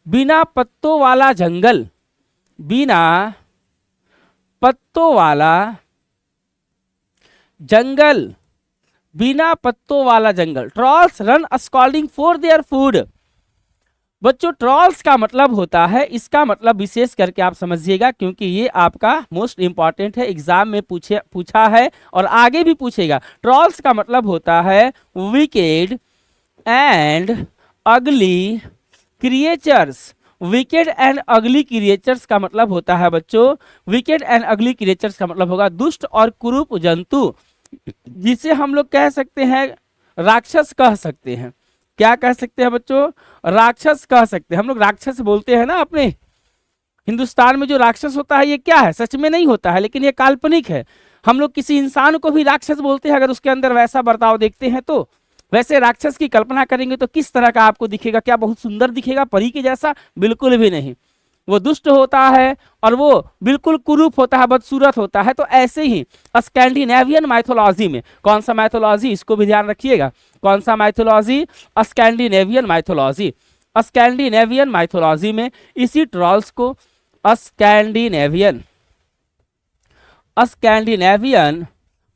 बिना पत्तों वाला जंगल, बिना पत्तों वाला जंगल, बिना पत्तों वाला जंगल। Trolls run scolding for there food. बच्चों ट्रॉल्स का मतलब होता है, इसका मतलब विशेष करके आप समझिएगा क्योंकि ये आपका मोस्ट इंपॉर्टेंट है, एग्जाम में पूछा है और आगे भी पूछेगा। ट्रॉल्स का मतलब होता है wicked and ugly creatures. Wicked and ugly creatures का मतलब होता है बच्चों, विकेड एंड अगली क्रिएचर्स का मतलब होगा दुष्ट और कुरूप जंतु, जिसे हम लोग कह सकते हैं राक्षस कह सकते हैं। क्या कह सकते हैं बच्चों? राक्षस कह सकते हैं। हम लोग राक्षस बोलते हैं ना अपने हिंदुस्तान में, जो राक्षस होता है ये क्या है? सच में नहीं होता है, लेकिन ये काल्पनिक है। हम लोग किसी इंसान को भी राक्षस बोलते हैं अगर उसके अंदर वैसा बर्ताव देखते हैं तो। वैसे राक्षस की कल्पना करेंगे तो किस तरह का आपको दिखेगा? क्या बहुत सुंदर दिखेगा परी के जैसा? बिल्कुल भी नहीं। वो दुष्ट होता है और वो बिल्कुल कुरूप होता है, बदसूरत होता है। तो ऐसे ही स्कैंडिनेवियन माइथोलॉजी में, कौन सा माइथोलॉजी, इसको भी ध्यान रखिएगा, कौन सा mythology? Scandinavian mythology. Scandinavian mythology में इसी ट्रॉल्स को स्कैंडिनेवियन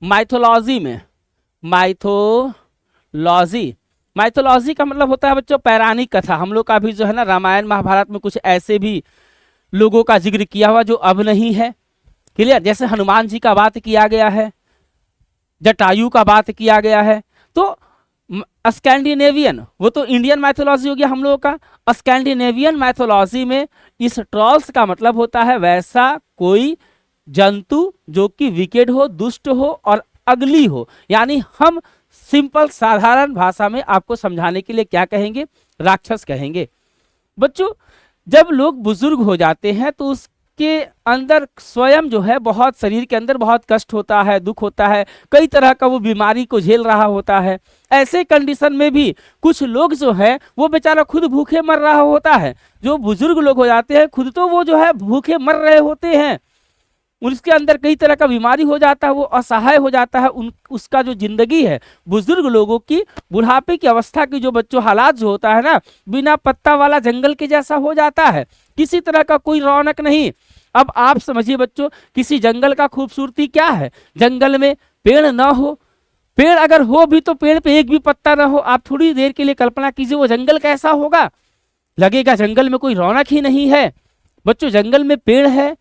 माइथोलॉजी में, माइथोलॉजी का मतलब होता है बच्चों पौराणिक कथा। हम लोग का भी जो है ना रामायण महाभारत में कुछ ऐसे भी लोगों का जिक्र किया हुआ जो अब नहीं है। क्लियर? जैसे हनुमान जी का बात किया गया है, जटायु का बात किया गया है। तो स्कैंडिनेवियन, वो तो इंडियन माइथोलॉजी हो गया हम लोगों का। स्कैंडिनेवियन माइथोलॉजी में इस ट्रॉल्स का मतलब होता है वैसा कोई जंतु जो कि विकेड हो, दुष्ट हो और अगली हो। यानी हम सिंपल साधारण भाषा में आपको समझाने के लिए क्या कहेंगे? राक्षस कहेंगे। बच्चों जब लोग बुजुर्ग हो जाते हैं तो उसके अंदर स्वयं जो है बहुत, शरीर के अंदर बहुत कष्ट होता है, दुख होता है, कई तरह का वो बीमारी को झेल रहा होता है। ऐसे कंडीशन में भी कुछ लोग जो है वो बेचारा खुद भूखे मर रहा होता है। जो बुजुर्ग लोग हो जाते हैं खुद तो वो जो है भूखे मर रहे होते हैं, उसके अंदर कई तरह का बीमारी हो जाता है, वो असहाय हो जाता है। उसका जो जिंदगी है, बुजुर्ग लोगों की बुढ़ापे की अवस्था की जो बच्चों हालात जो होता है ना, बिना पत्ता वाला जंगल के जैसा हो जाता है, किसी तरह का कोई रौनक नहीं। अब आप समझिए बच्चों, किसी जंगल का खूबसूरती क्या है? जंगल में पेड़ ना हो, पेड़ अगर हो भी तो पेड़ पे एक भी पत्ता ना हो। आप थोड़ी देर के लिए कल्पना कीजिए वो जंगल कैसा होगा। लगेगा जंगल में कोई रौनक ही नहीं है। बच्चों जंगल में पेड़ है,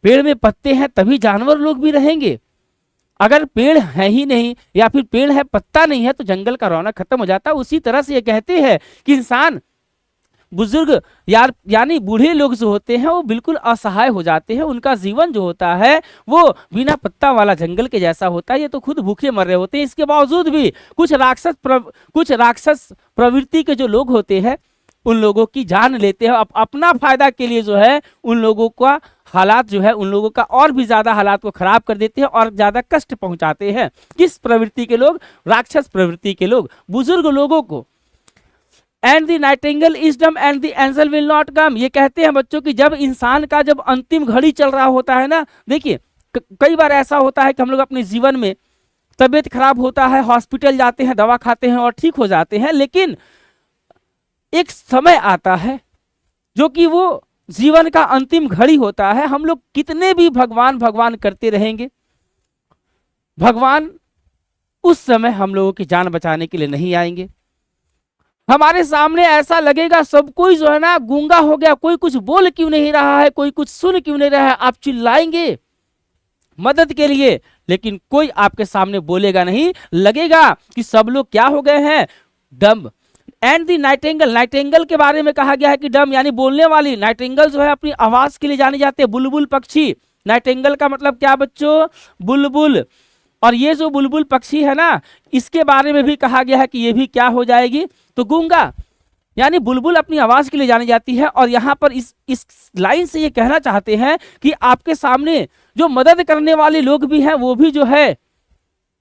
पेड़ में पत्ते हैं तभी जानवर लोग भी रहेंगे। अगर पेड़ है ही नहीं या फिर पेड़ है पत्ता नहीं है तो जंगल का रौनक खत्म हो जाता है। उसी तरह से ये कहते हैं कि इंसान, बुजुर्ग यानी बूढ़े लोग जो होते हैं वो बिल्कुल असहाय हो जाते हैं। उनका जीवन जो होता है वो बिना पत्ता वाला जंगल के जैसा होता है। ये तो खुद भूखे मर रहे होते हैं। इसके बावजूद भी कुछ राक्षस प्रवृत्ति के जो लोग होते हैं उन लोगों की जान लेते हैं। अपना फायदा के लिए जो है उन लोगों का हालात जो है, उन लोगों का और भी ज्यादा हालात को खराब कर देते हैं और ज्यादा कष्ट पहुंचाते हैं। किस प्रवृत्ति के लोग? राक्षस प्रवृत्ति के लोग, बुजुर्ग लोगों को। And the Nightingale is dumb and the angel will not come. ये कहते हैं बच्चों कि जब इंसान का जब अंतिम घड़ी चल रहा होता है ना, देखिए कई बार ऐसा होता है कि हम लोग अपने जीवन में तबीयत खराब होता है, हॉस्पिटल जाते हैं, दवा खाते हैं और ठीक हो जाते हैं, लेकिन एक समय आता है जो कि वो जीवन का अंतिम घड़ी होता है। हम लोग कितने भी भगवान भगवान करते रहेंगे, भगवान उस समय हम लोगों की जान बचाने के लिए नहीं आएंगे। हमारे सामने ऐसा लगेगा सब कोई जो है ना गूंगा हो गया, कोई कुछ बोल क्यों नहीं रहा है, कोई कुछ सुन क्यों नहीं रहा है। आप चिल्लाएंगे मदद के लिए, लेकिन कोई आपके सामने बोलेगा नहीं। लगेगा कि सब लोग क्या हो गए हैं? डम। एंड दी नाइटिंगेल, नाइटिंगेल के बारे में कहा गया है कि डम यानी बोलने वाली। नाइटिंगेल जो है अपनी आवाज के लिए जाने जाते हैं, बुलबुल पक्षी। नाइटिंगेल का मतलब क्या बच्चों? बुलबुल। और ये जो बुलबुल पक्षी है ना, इसके बारे में भी कहा गया है कि ये भी क्या हो जाएगी, तो गूंगा। यानी बुलबुल अपनी आवाज के लिए जानी जाती है। और यहाँ पर इस लाइन से ये कहना चाहते हैं कि आपके सामने जो मदद करने वाले लोग भी हैं वो भी जो है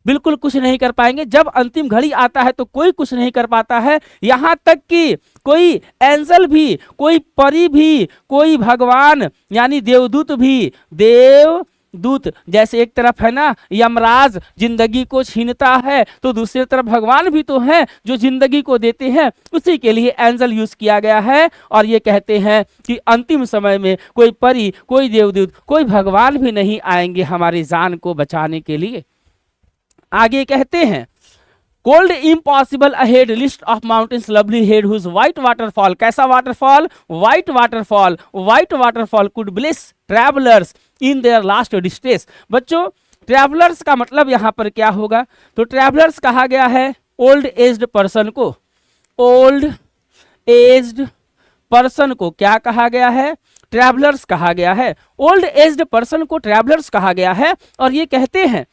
बिल्कुल कुछ नहीं कर पाएंगे। जब अंतिम घड़ी आता है तो कोई कुछ नहीं कर पाता है। यहाँ तक कि कोई एंजल भी, कोई परी भी, कोई भगवान यानी देवदूत भी, देवदूत जैसे एक तरफ है ना यमराज जिंदगी को छीनता है, तो दूसरी तरफ भगवान भी तो हैं जो जिंदगी को देते हैं। उसी के लिए एंजल यूज किया गया है। और ये कहते हैं कि अंतिम समय में कोई परी, कोई देवदूत, कोई भगवान भी नहीं आएंगे हमारी जान को बचाने के लिए। आगे कहते हैं cold impossible ahead list of mountains lovely head whose white waterfall, कैसा waterfall, white waterfall, white waterfall could bless travellers in their last distress. बच्चों ट्रैवलर्स का मतलब यहां पर क्या होगा, तो ट्रैवलर्स कहा गया है ओल्ड एज्ड पर्सन को। ओल्ड एज्ड पर्सन को क्या कहा गया है, ट्रैवलर्स कहा गया है। ओल्ड एज्ड पर्सन को ट्रैवलर्स कहा गया है। और ये कहते हैं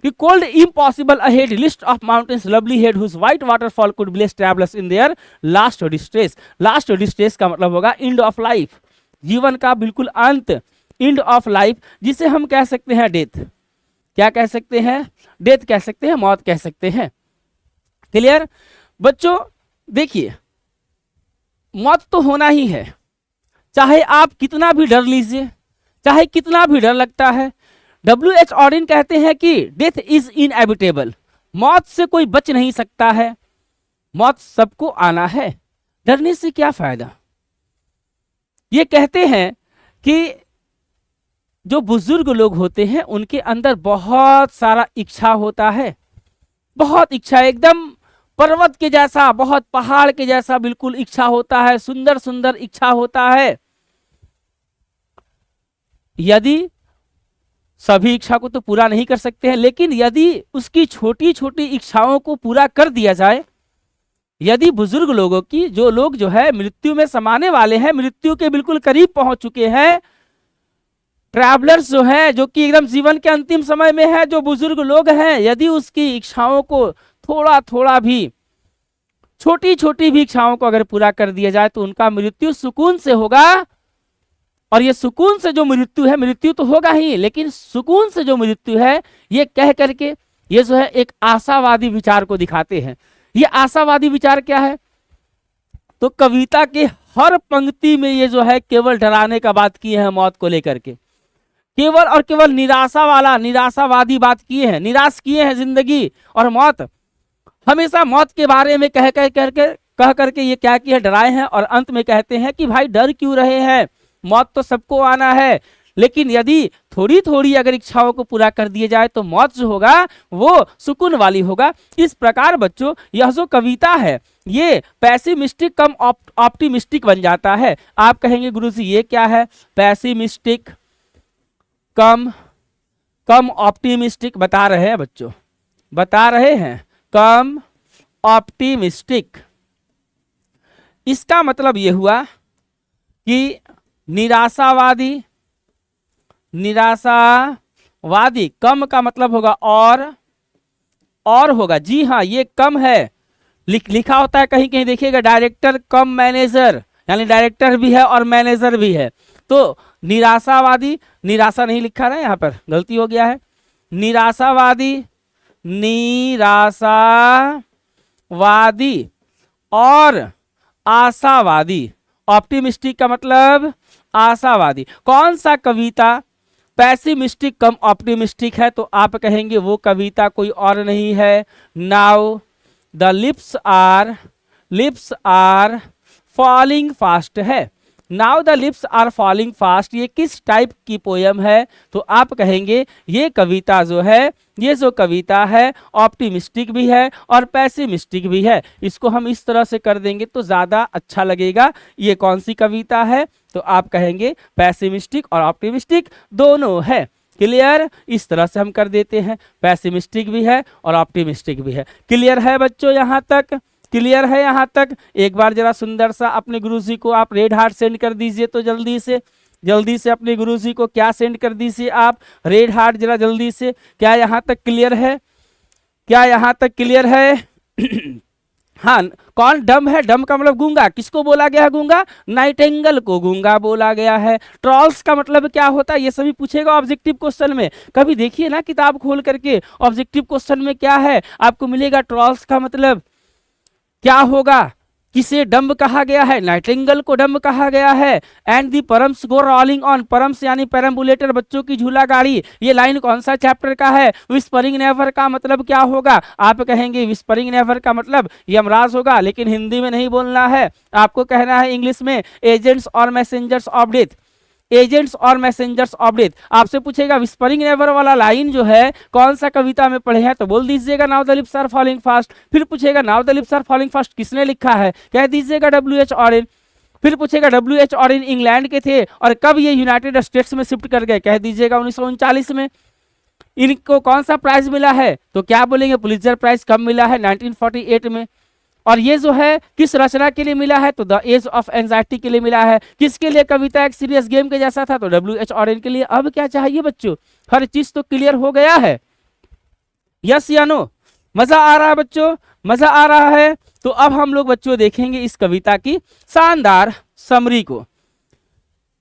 कि cold impossible ahead list of mountains lovely head whose white waterfall could bless travellers in their last distress. Last distress का मतलब होगा एंड ऑफ लाइफ, जीवन का बिल्कुल अंत, एंड ऑफ लाइफ, जिसे हम कह सकते हैं डेथ। क्या कह सकते हैं, डेथ कह सकते हैं, मौत कह सकते हैं। क्लियर बच्चों, देखिए मौत तो होना ही है, चाहे आप कितना भी डर लीजिए, चाहे कितना भी डर लगता है। W.H. ऑडिन कहते हैं कि डेथ इज इनएविटेबल, मौत से कोई बच नहीं सकता है, मौत सबको आना है, डरने से क्या फायदा। ये कहते हैं कि जो बुजुर्ग लोग होते हैं उनके अंदर बहुत सारा इच्छा होता है, बहुत इच्छा, एकदम पर्वत के जैसा, बहुत पहाड़ के जैसा बिल्कुल इच्छा होता है, सुंदर सुंदर इच्छा होता है। यदि सभी इच्छा को तो पूरा नहीं कर सकते हैं, लेकिन यदि उसकी छोटी छोटी इच्छाओं को पूरा कर दिया जाए, यदि बुजुर्ग लोगों की, जो लोग जो है मृत्यु में समाने वाले हैं, मृत्यु के बिल्कुल करीब पहुंच चुके हैं, ट्रैवलर्स जो है जो कि एकदम जीवन के अंतिम समय में है, जो बुजुर्ग लोग हैं, यदि उसकी इच्छाओं को थोड़ा थोड़ा भी, छोटी छोटी भी इच्छाओं को अगर पूरा कर दिया जाए तो उनका मृत्यु सुकून से होगा। और ये सुकून से जो मृत्यु है, मृत्यु तो होगा ही, लेकिन सुकून से जो मृत्यु है, ये कह करके ये जो है एक आशावादी विचार को दिखाते हैं। ये आशावादी विचार क्या है, तो कविता के हर पंक्ति में ये जो है केवल डराने का बात किए हैं, मौत को लेकर के केवल और केवल निराशा वाला, निराशावादी बात किए हैं, निराश किए हैं जिंदगी और मौत। हमेशा मौत के बारे में कह करके ये क्या किया, डराए हैं। और अंत में कहते हैं कि भाई डर क्यों रहे हैं, मौत तो सबको आना है, लेकिन यदि थोड़ी थोड़ी अगर इच्छाओं को पूरा कर दिए जाए तो मौत जो होगा वो सुकून वाली होगा। इस प्रकार बच्चों यह जो कविता है ये पैसिमिस्टिक कम ऑप्टिमिस्टिक बन जाता है। आप कहेंगे गुरुजी ये क्या है, पैसिमिस्टिक कम ऑप्टिमिस्टिक बता रहे हैं बच्चों, बता रहे हैं कम ऑप्टिमिस्टिक। इसका मतलब यह हुआ कि निराशावादी, निराशावादी, कम का मतलब होगा और होगा। जी हाँ, ये कम है, लिखा होता है कहीं कहीं देखिएगा डायरेक्टर कम मैनेजर, यानी डायरेक्टर भी है और मैनेजर भी है। तो निराशावादी, निराशा नहीं लिखा है यहाँ पर, गलती हो गया है, निराशावादी, निराशावादी और आशावादी। ऑप्टिमिस्टिक का मतलब आशावादी। कौन सा कविता पैसिमिस्टिक कम ऑप्टिमिस्टिक है, तो आप कहेंगे वो कविता कोई और नहीं है, now the lips are falling fast है। Now the lips are falling fast ये किस टाइप की पोयम है, तो आप कहेंगे ये कविता जो है, ये जो कविता है ऑप्टिमिस्टिक भी है और पैसिमिस्टिक भी है। इसको हम इस तरह से कर देंगे तो ज़्यादा अच्छा लगेगा। ये कौन सी कविता है, तो आप कहेंगे पैसिमिस्टिक और ऑप्टिमिस्टिक दोनों है। क्लियर, इस तरह से हम कर देते हैं, पैसिमिस्टिक भी है और ऑप्टिमिस्टिक भी है। क्लियर है बच्चों, यहाँ तक क्लियर है? यहाँ तक एक बार जरा सुंदर सा अपने गुरुजी को आप रेड हार्ट सेंड कर दीजिए तो जल्दी से, जल्दी से अपने गुरुजी को क्या सेंड कर दीजिए आप, रेड हार्ट जरा जल्दी से। क्या यहाँ तक क्लियर है? क्या यहाँ तक क्लियर है? हाँ, कौन डम है? डम का मतलब गूंगा। किसको बोला गया है गूंगा? नाइटिंगेल को गूंगा बोला गया है। ट्रॉल्स का मतलब क्या होता है? ये सभी पूछेगा ऑब्जेक्टिव क्वेश्चन में। कभी देखिए ना किताब खोल करके, ऑब्जेक्टिव क्वेश्चन में क्या है आपको मिलेगा, ट्रॉल्स का मतलब क्या होगा, किसे डम्ब कहा गया है? नाइटिंगेल को डम्ब कहा गया है। And the params go rolling on, params यानी पेरम्बुलेटर, बच्चों की झूला गाड़ी। ये लाइन कौन सा चैप्टर का है? विस्परिंग नेवर का मतलब क्या होगा? आप कहेंगे विस्परिंग नेवर का मतलब यमराज होगा, लेकिन हिंदी में नहीं बोलना है, आपको कहना है इंग्लिश में एजेंट्स और मैसेंजर्स ऑफ डेथ। एजेंट्स और मैसेंजर्स ऑफ डेथ। आपसे पूछेगा विस्परिंग नेवर वाला लाइन जो है कौन सा कविता में पढ़े हैं, तो बोल दीजिएगा now the lips are falling fast. फिर पूछेगा now the lips are falling fast किसने लिखा है, कह दीजिएगा W.H. ऑरेन। फिर पूछेगा W.H. ऑरेन इंग्लैंड के थे और कब ये यूनाइटेड स्टेट्स में शिफ्ट कर गए, कह दीजिएगा 1939 में। इनको कौन सा प्राइज मिला है, तो क्या बोलेंगे पुलित्जर प्राइज कब मिला है, 1948 में। और ये जो है किस रचना के लिए मिला है, तो द एज ऑफ एंजाइटी के लिए मिला है। किसके लिए कविता एक सीरियस गेम के जैसा था, तो W.H. ऑरेन के लिए। अब क्या चाहिए बच्चों, हर चीज तो क्लियर हो गया है, यस या नो? मजा आ रहा है बच्चों? मजा आ रहा है? तो अब हम लोग बच्चों देखेंगे इस कविता की शानदार समरी को।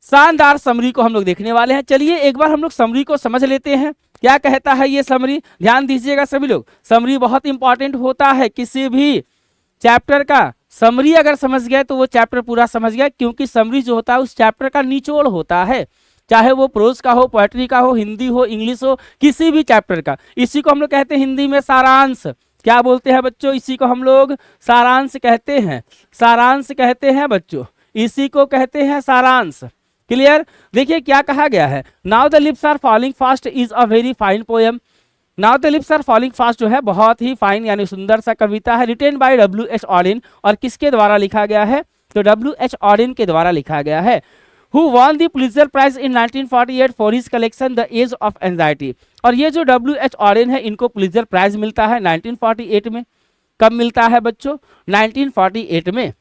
शानदार समरी को हम लोग देखने वाले हैं। चलिए एक बार हम लोग समरी को समझ लेते हैं, क्या कहता है ये समरी। ध्यान दीजिएगा सभी लोग, समरी बहुत इंपॉर्टेंट होता है किसी भी चैप्टर का। समरी अगर समझ गए तो वो चैप्टर पूरा समझ गया, क्योंकि समरी जो होता है उस चैप्टर का निचोड़ होता है, चाहे वो प्रोज का हो, पोएट्री का हो, हिंदी हो, इंग्लिश हो, किसी भी चैप्टर का। इसी को हम लोग कहते हैं हिंदी में सारांश। क्या बोलते हैं बच्चों? इसी को हम लोग सारांश कहते हैं, सारांश कहते हैं बच्चों, इसी को कहते हैं सारांश। क्लियर? देखिए क्या कहा गया है, now the lips are falling fast is a very fine poem. Now the lips are falling fast जो है बहुत ही फाइन यानी सुंदर सा कविता है, रिटेन बाय W.H. ऑरेन। और किसके द्वारा लिखा गया है, तो W.H. ऑरेन के द्वारा लिखा गया है। Who won the Pulitzer Prize in 1948 for his collection The Age of Anxiety। और ये जो W.H. ऑरेन है इनको पुलित्जर प्राइज मिलता है 1948 में। कब मिलता है बच्चों? 1948 में।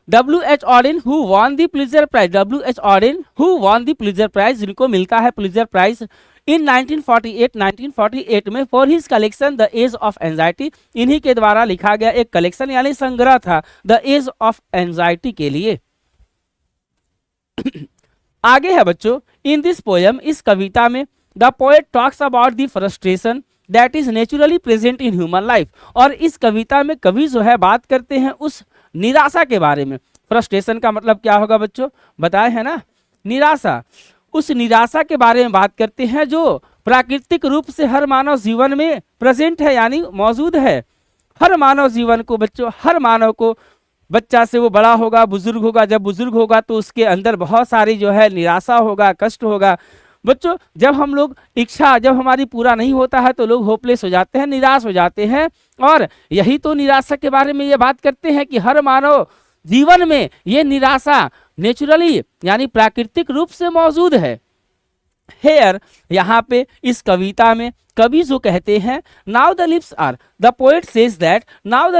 W.H. ऑरेन who won the Pulitzer Prize, W.H. ऑरेन who won the Pulitzer Prize, जिनको मिलता है पुलित्जर प्राइज इन 1948 में for his collection the age of anxiety. इन्हीं के द्वारा लिखा गया एक कलेक्शन यानी संग्रह था द एज ऑफ एंजाइटी के लिए। आगे है बच्चों, इन दिस पोएम, इस कविता में the poet talks about the frustration that is naturally present in human life. और इस कविता में कवि जो है बात करते हैं उस निराशा के बारे में। फ्रस्ट्रेशन का मतलब क्या होगा बच्चों, बताए है ना, निराशा। उस निराशा के बारे में बात करते हैं जो प्राकृतिक रूप से हर मानव जीवन में प्रेजेंट है यानी मौजूद है। हर मानव जीवन को बच्चों, हर मानव को, बच्चा से वो बड़ा होगा, बुजुर्ग होगा, जब बुजुर्ग होगा तो उसके अंदर बहुत सारी जो है निराशा होगा, कष्ट होगा। बच्चों जब हम लोग इच्छा जब हमारी पूरा नहीं होता है तो लोग होपलेस हो जाते हैं, निराश हो जाते हैं। और यही तो निराशा के बारे में ये बात करते हैं कि हर मानव जीवन में ये निराशा नेचुरली यानी प्राकृतिक रूप से मौजूद है। हेयर यहाँ पे इस कविता में कवि जो कहते हैं now the lips are, the poet says that now the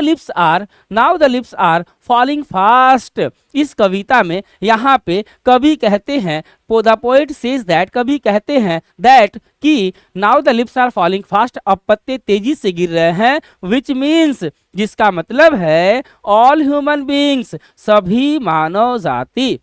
lips are falling fast. इस कविता में यहाँ पे कवि कहते हैं, द पोएट सेज दैट, कवि कहते हैं दैट कि now the lips are falling fast, अब पत्ते तेजी से गिर रहे हैं, विच मीन्स, जिसका मतलब है ऑल ह्यूमन बींग्स, सभी मानव जाति।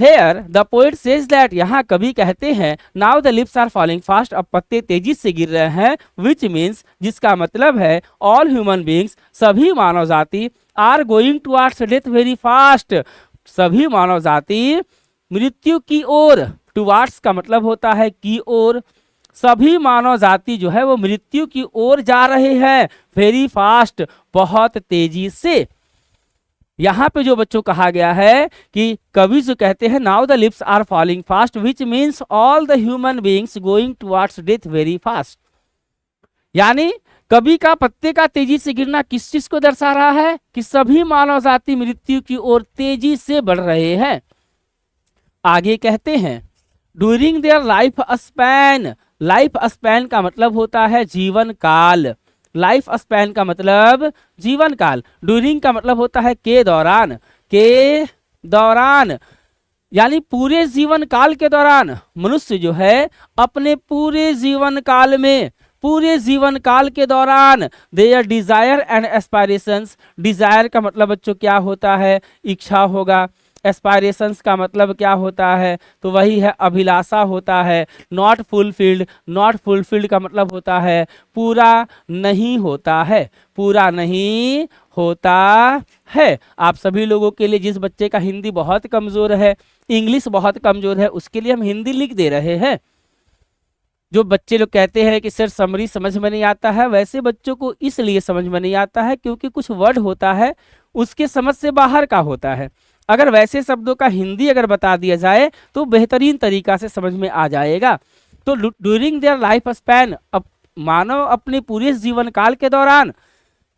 Here the poet says that, यहाँ कवि कहते हैं now the lips are falling fast, अब पत्ते तेजी से गिर रहे हैं, which means, जिसका मतलब है all human beings, सभी मानव जाति, are going towards death very fast, सभी मानव जाति मृत्यु की ओर, towards का मतलब होता है की ओर, सभी मानव जाति जो है वो मृत्यु की ओर जा रहे हैं, very fast, बहुत तेजी से। यहाँ पे जो बच्चों कहा गया है कि कवि जो कहते हैं now the lips are falling fast, which means all the human beings going towards death very fast, यानी कवि का पत्ते का तेजी से गिरना किस चीज को दर्शा रहा है कि सभी मानव जाति मृत्यु की ओर तेजी से बढ़ रहे हैं। आगे कहते हैं during their life span, life span का मतलब होता है जीवन काल, लाइफ स्पैन का मतलब जीवन काल, ड्यूरिंग का मतलब होता है के दौरान, के दौरान, यानी पूरे जीवन काल के दौरान मनुष्य जो है अपने पूरे जीवन काल के दौरान there desire and aspirations, Dzire का मतलब बच्चों क्या होता है, इच्छा होगा, एस्पायरेशंस का मतलब क्या होता है, तो वही है अभिलाषा होता है, नॉट फुलफिल्ड का मतलब होता है पूरा नहीं होता है, पूरा नहीं होता है। आप सभी लोगों के लिए, जिस बच्चे का हिंदी बहुत कमजोर है, इंग्लिश बहुत कमजोर है, उसके लिए हम हिंदी लिख दे रहे हैं। जो बच्चे लोग कहते हैं कि सर समरी समझ में नहीं आता है, वैसे बच्चों को इसलिए समझ में नहीं आता है क्योंकि कुछ वर्ड होता है उसके समझ से बाहर का होता है। अगर वैसे शब्दों का हिंदी अगर बता दिया जाए तो बेहतरीन तरीका से समझ में आ जाएगा। तो ड्यूरिंग देयर लाइफ स्पैन, अब मानव अपने पूरे जीवन काल के दौरान,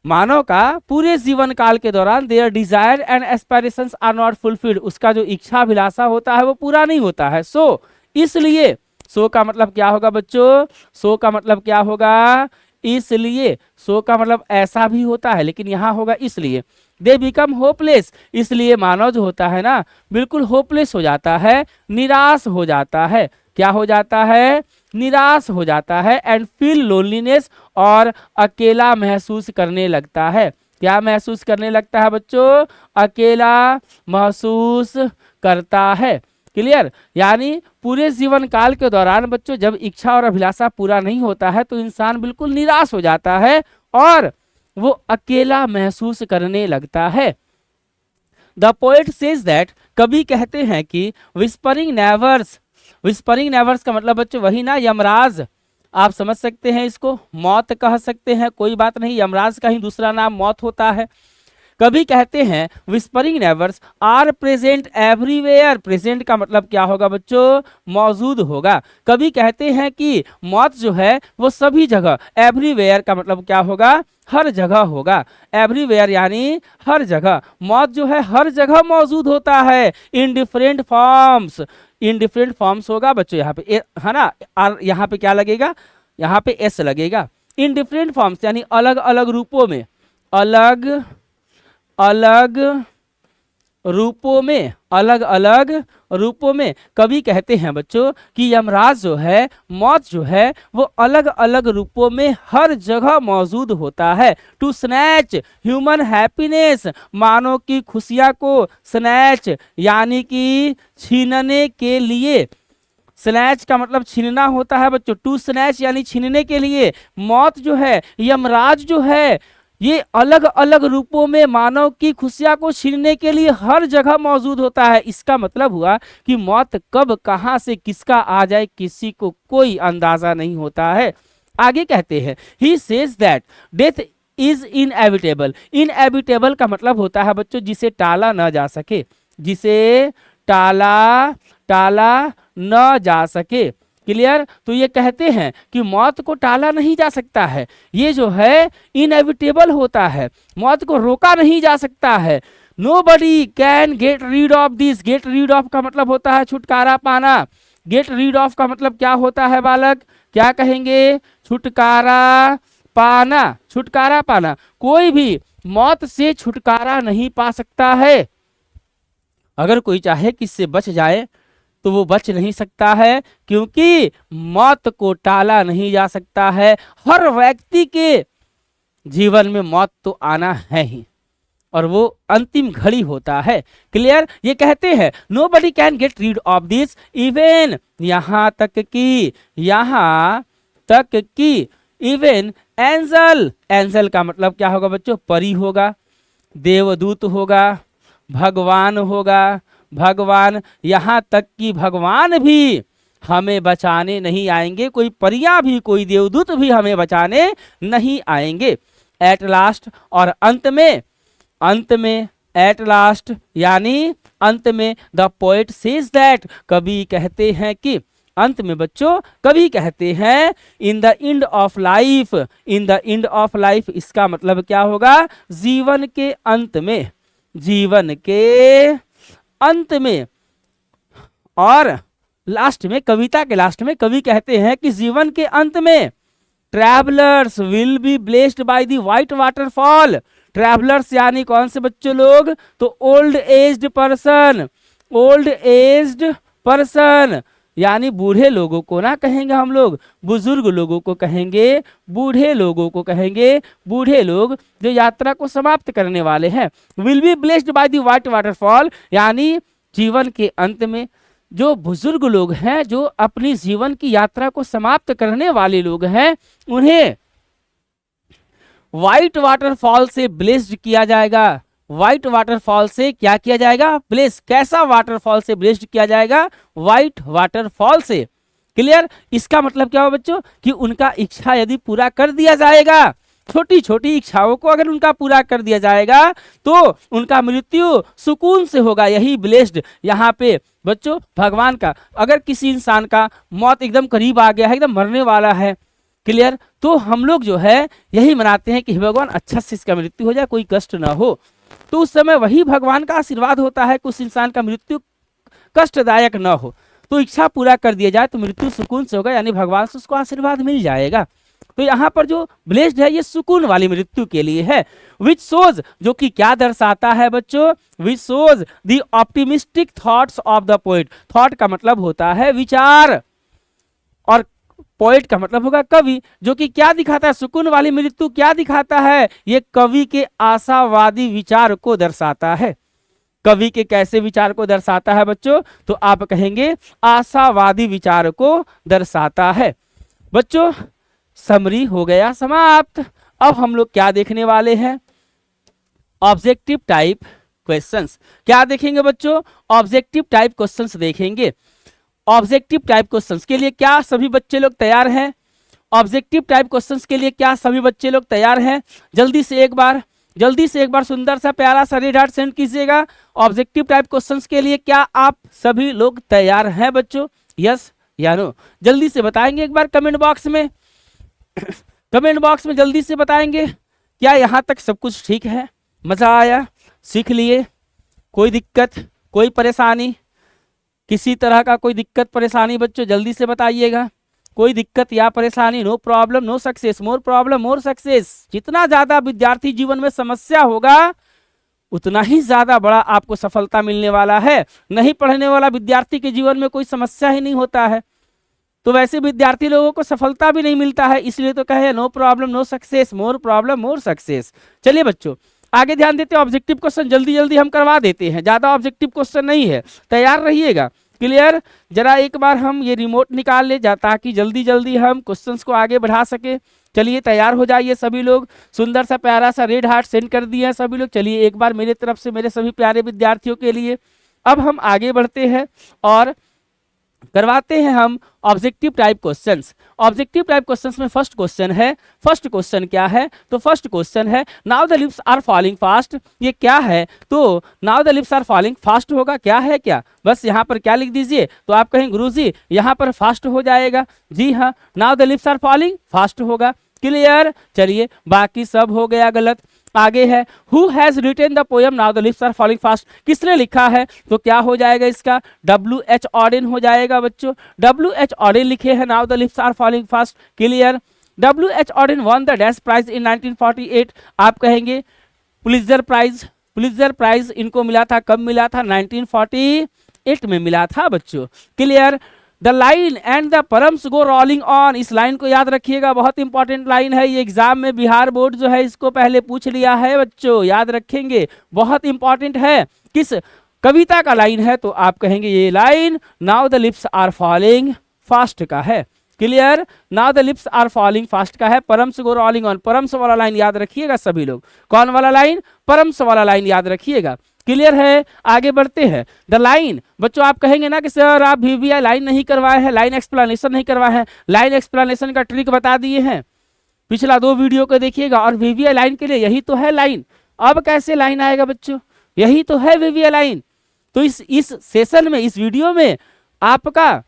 मानव का पूरे जीवन काल के दौरान there desire and aspirations are not fulfilled, उसका जो इच्छा अभिलाषा होता है वो पूरा नहीं होता है। सो इसलिए, सो का मतलब क्या होगा बच्चों, सो का मतलब क्या होगा, इसलिए, सो का मतलब ऐसा भी होता है लेकिन यहाँ होगा इसलिए। दे बिकम होपलेस, इसलिए मानव जो होता है ना बिल्कुल होपलेस हो जाता है, निराश हो जाता है, क्या हो जाता है, निराश हो जाता है, एंड फील लोनलीनेस, और अकेला महसूस करने लगता है। क्या महसूस करने लगता है बच्चों, अकेला महसूस करता है। क्लियर, यानी पूरे जीवन काल के दौरान बच्चों जब इच्छा और अभिलाषा पूरा नहीं होता है तो इंसान बिल्कुल निराश हो जाता है और वो अकेला महसूस करने लगता है। द पोएट सेज दैट, कवि कहते हैं कि विस्परिंग नेवर्स, विस्परिंग नेवर्स का मतलब बच्चों वही ना यमराज, आप समझ सकते हैं इसको, मौत कह सकते हैं, कोई बात नहीं, यमराज का ही दूसरा नाम मौत होता है। कभी कहते हैं whispering neighbours are present everywhere, present का मतलब क्या होगा बच्चों, मौजूद होगा। कभी कहते हैं कि मौत जो है वो सभी जगह, एवरीवेयर का मतलब क्या होगा, हर जगह होगा, एवरीवेयर यानी हर जगह, मौत जो है हर जगह मौजूद होता है, in different forms, in different forms होगा बच्चों, यहाँ पे है ना, यहाँ पे क्या लगेगा, यहाँ पे एस लगेगा, इन डिफरेंट फॉर्म्स यानी अलग अलग रूपों में, अलग अलग रूपों में, अलग अलग रूपों में। कभी कहते हैं बच्चों कि यमराज जो है, मौत जो है वो अलग अलग रूपों में हर जगह मौजूद होता है। टू स्नैच ह्यूमन हैप्पीनेस, मानव की खुशियां को स्नैच यानी कि छीनने के लिए, स्नैच का मतलब छीनना होता है बच्चों, टू स्नैच यानी छीनने के लिए। मौत जो है, यमराज जो है, ये अलग अलग रूपों में मानव की खुशियां को छीनने के लिए हर जगह मौजूद होता है। इसका मतलब हुआ कि मौत कब कहां से किसका आ जाए किसी को कोई अंदाजा नहीं होता है। आगे कहते हैं he says that death is inevitable, inevitable का मतलब होता है बच्चों जिसे टाला न जा सके, जिसे टाला न जा सके। क्लियर, तो ये कहते हैं कि मौत को टाला नहीं जा सकता है, ये जो है इनएविटेबल होता है, मौत को रोका नहीं जा सकता है। Nobody can get rid of this, get rid of का मतलब होता है छुटकारा पाना, गेट रीड ऑफ का मतलब क्या होता है बालक, क्या कहेंगे, छुटकारा पाना, छुटकारा पाना। कोई भी मौत से छुटकारा नहीं पा सकता है, अगर कोई चाहे कि इससे बच जाए तो वो बच नहीं सकता है, क्योंकि मौत को टाला नहीं जा सकता है। हर व्यक्ति के जीवन में मौत तो आना है ही और वो अंतिम घड़ी होता है। क्लियर, ये कहते हैं nobody can get rid of this even, यहाँ तक कि इवन एंजल, एंजल का मतलब क्या होगा बच्चों, परी होगा, देवदूत होगा, भगवान होगा, भगवान, यहाँ तक कि भगवान भी हमें बचाने नहीं आएंगे, कोई परियां भी, कोई देवदूत भी हमें बचाने नहीं आएंगे। एट लास्ट, और अंत में एट लास्ट यानी अंत में, द पोएट सेज दैट, कवि कहते हैं कि, अंत में बच्चों कवि कहते हैं in the end of life, in the end of life, इसका मतलब क्या होगा, जीवन के अंत में, जीवन के अंत में। और लास्ट में, कविता के लास्ट में कवि कहते हैं कि जीवन के अंत में travellers will be blessed by the white waterfall, travellers यानी कौन से बच्चों लोग, तो old aged person, old aged person, यानी बूढ़े लोगों को ना कहेंगे हम लोग, बुजुर्ग लोगों को कहेंगे, बूढ़े लोगों को कहेंगे, बूढ़े लोग जो यात्रा को समाप्त करने वाले हैं। Will be blessed by the white waterfall, यानी जीवन के अंत में जो बुजुर्ग लोग हैं, जो अपनी जीवन की यात्रा को समाप्त करने वाले लोग हैं, उन्हें व्हाइट वाटरफॉल से ब्लेस्ड किया जाएगा। व्हाइट वाटरफॉल से क्या किया जाएगा? ब्लेस। कैसा वाटरफॉल से ब्लेस्ड किया जाएगा? व्हाइट वाटरफॉल से। क्लियर? इसका मतलब क्या हो बच्चों कि उनका इच्छा यदि पूरा कर दिया जाएगा, छोटी छोटी इच्छाओं को अगर उनका पूरा कर दिया जाएगा तो उनका मृत्यु सुकून से होगा। यही ब्लेस्ड यहाँ पे बच्चों भगवान का, अगर किसी इंसान का मौत एकदम करीब आ गया है, एकदम मरने वाला है, क्लियर, तो हम लोग जो है यही मनाते हैं कि हे भगवान अच्छा से इसका मृत्यु हो जाए, कोई कष्ट ना हो। तो उस समय वही भगवान का आशीर्वाद होता है कि उस इंसान का मृत्यु कष्टदायक न हो, तो इच्छा पूरा कर दिया जाए तो मृत्यु सुकून से होगा, यानी भगवान से उसको आशीर्वाद मिल जाएगा। तो यहाँ पर जो ब्लेस्ड है ये सुकून वाली मृत्यु के लिए है। विच सोज, जो कि क्या दर्शाता है बच्चों? Which shows the optimistic thoughts of the poet. Thought का मतलब होता है विचार, और पोएट का मतलब होगा कवि, जो कि क्या दिखाता है? सुकून वाली मृत्यु क्या दिखाता है? ये कवि के आशावादी विचार को दर्शाता है। कवि के कैसे विचार को दर्शाता है बच्चों? तो आप कहेंगे आशावादी विचार को दर्शाता है। बच्चों समरी हो गया समाप्त। अब हम लोग क्या देखने वाले हैं? Objective type questions. क्या देखेंगे बच्चों? ऑब्जेक्टिव टाइप क्वेश्चंस देखेंगे। ऑब्जेक्टिव टाइप क्वेश्चंस के लिए क्या सभी बच्चे लोग तैयार हैं? ऑब्जेक्टिव टाइप क्वेश्चंस के लिए क्या सभी बच्चे लोग तैयार हैं? जल्दी से एक बार सुंदर सा प्यारा सा रेड हार्ट सेंड कीजिएगा। ऑब्जेक्टिव टाइप क्वेश्चंस के लिए क्या आप सभी लोग तैयार हैं बच्चों? यस या नो? जल्दी से बताएंगे एक बार कमेंट बॉक्स में। कमेंट बॉक्स में जल्दी से बताएंगे। क्या यहाँ तक सब कुछ ठीक है? मजा आया? सीख लिए? कोई दिक्कत, कोई परेशानी, किसी तरह का कोई दिक्कत परेशानी बच्चों जल्दी से बताइएगा। कोई दिक्कत या परेशानी? No problem no success, more problem more success. जितना ज्यादा विद्यार्थी जीवन में समस्या होगा उतना ही ज्यादा बड़ा आपको सफलता मिलने वाला है। नहीं पढ़ने वाला विद्यार्थी के जीवन में कोई समस्या ही नहीं होता है, तो वैसे विद्यार्थी लोगों को सफलता भी नहीं मिलता है। इसलिए तो कहे no problem no success, more problem more success. चलिए बच्चों आगे ध्यान देते हैं। ऑब्जेक्टिव क्वेश्चन जल्दी जल्दी हम करवा देते हैं, ज्यादा ऑब्जेक्टिव क्वेश्चन नहीं है, तैयार रहिएगा। क्लियर? जरा एक बार हम ये रिमोट निकाल ले ताकि जल्दी जल्दी हम क्वेश्चंस को आगे बढ़ा सके। चलिए तैयार हो जाइए सभी लोग। सुंदर सा प्यारा सा रेड हार्ट सेंड कर दिए हैं सभी लोग। चलिए एक बार मेरे तरफ से मेरे सभी प्यारे विद्यार्थियों के लिए अब हम आगे बढ़ते हैं और करवाते हैं हम objective type questions. Objective type questions में फर्स्ट क्वेश्चन है। फर्स्ट क्वेश्चन क्या है? तो फर्स्ट क्वेश्चन है now the lips are falling fast. ये क्या है? तो now the lips are falling fast होगा, क्या है क्या? बस यहाँ पर क्या लिख दीजिए, तो आप कहें गुरुजी यहाँ पर फास्ट हो जाएगा। जी हाँ, now the lips are falling fast होगा। क्लियर? चलिए बाकी सब हो गया गलत। आगे है who has written the poem now the lips are falling fast. किसने लिखा है? तो क्या हो जाएगा इसका? W.H. ऑडेन हो जाएगा बच्चों। W.H. ऑडेन लिखे हैं now the lips are falling fast. Clear? W.H. Odean one the dash prize in 1948। आप कहेंगे पुलित्जर प्राइज। पुलित्जर प्राइज इनको मिला था, कब मिला था? 1948 में मिला था बच्चों। Clear? The line and the params go rolling on. इस लाइन को याद रखिएगा, बहुत इंपॉर्टेंट लाइन है। ये एग्जाम में बिहार बोर्ड जो है इसको पहले पूछ लिया है बच्चों, याद रखेंगे, बहुत इंपॉर्टेंट है। किस कविता का लाइन है? तो आप कहेंगे ये line now the lips are falling fast का है। Clear? Now the lips are falling fast का है। Params go rolling on, params वाला लाइन याद रखिएगा सभी लोग। कौन वाला लाइन? परम्स वाला लाइन याद रखिएगा। क्लियर है? आगे बढ़ते हैं। द लाइन बच्चों आप कहेंगे ना कि सर आप VVI लाइन नहीं करवाए हैं, लाइन एक्सप्लेनेशन नहीं करवाए हैं। लाइन एक्सप्लेनेशन का ट्रिक बता दिए हैं, पिछला 2 वीडियो को देखिएगा। और VVI लाइन के लिए यही तो है लाइन। अब कैसे लाइन आएगा बच्चों? यही तो है VVI लाइन। तो इस सेशन में, इस वीडियो में आपका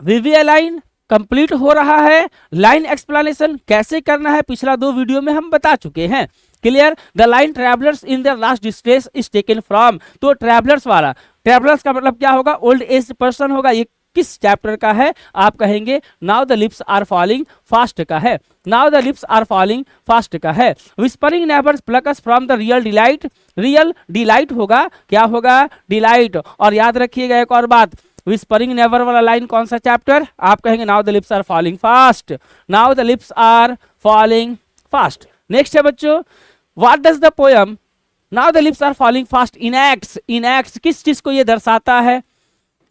VVI लाइन कंप्लीट हो रहा है। लाइन एक्सप्लेनेशन कैसे करना है पिछला 2 वीडियो में हम बता चुके हैं। Clear? The line travellers in their last distress is taken from. तो ट्रैवलर्स वाला, ट्रैवलर्स का मतलब क्या होगा? ओल्ड एज पर्सन होगा। ये किस चैप्टर का है? आप कहेंगे now the lips are falling fast का है। Now the lips are falling fast का है। Whispering नेवर्स plug us from the real delight, real delight होगा, क्या होगा? डिलाइट। और याद रखिएगा एक और बात, विस्परिंग नेवर वाला लाइन कौन सा चैप्टर? आप कहेंगे now the lips are falling fast, now the lips are falling fast. Next है बच्चों, what does the poem now the lips are falling fast enacts? Enacts किस चीज को ये दर्शाता है?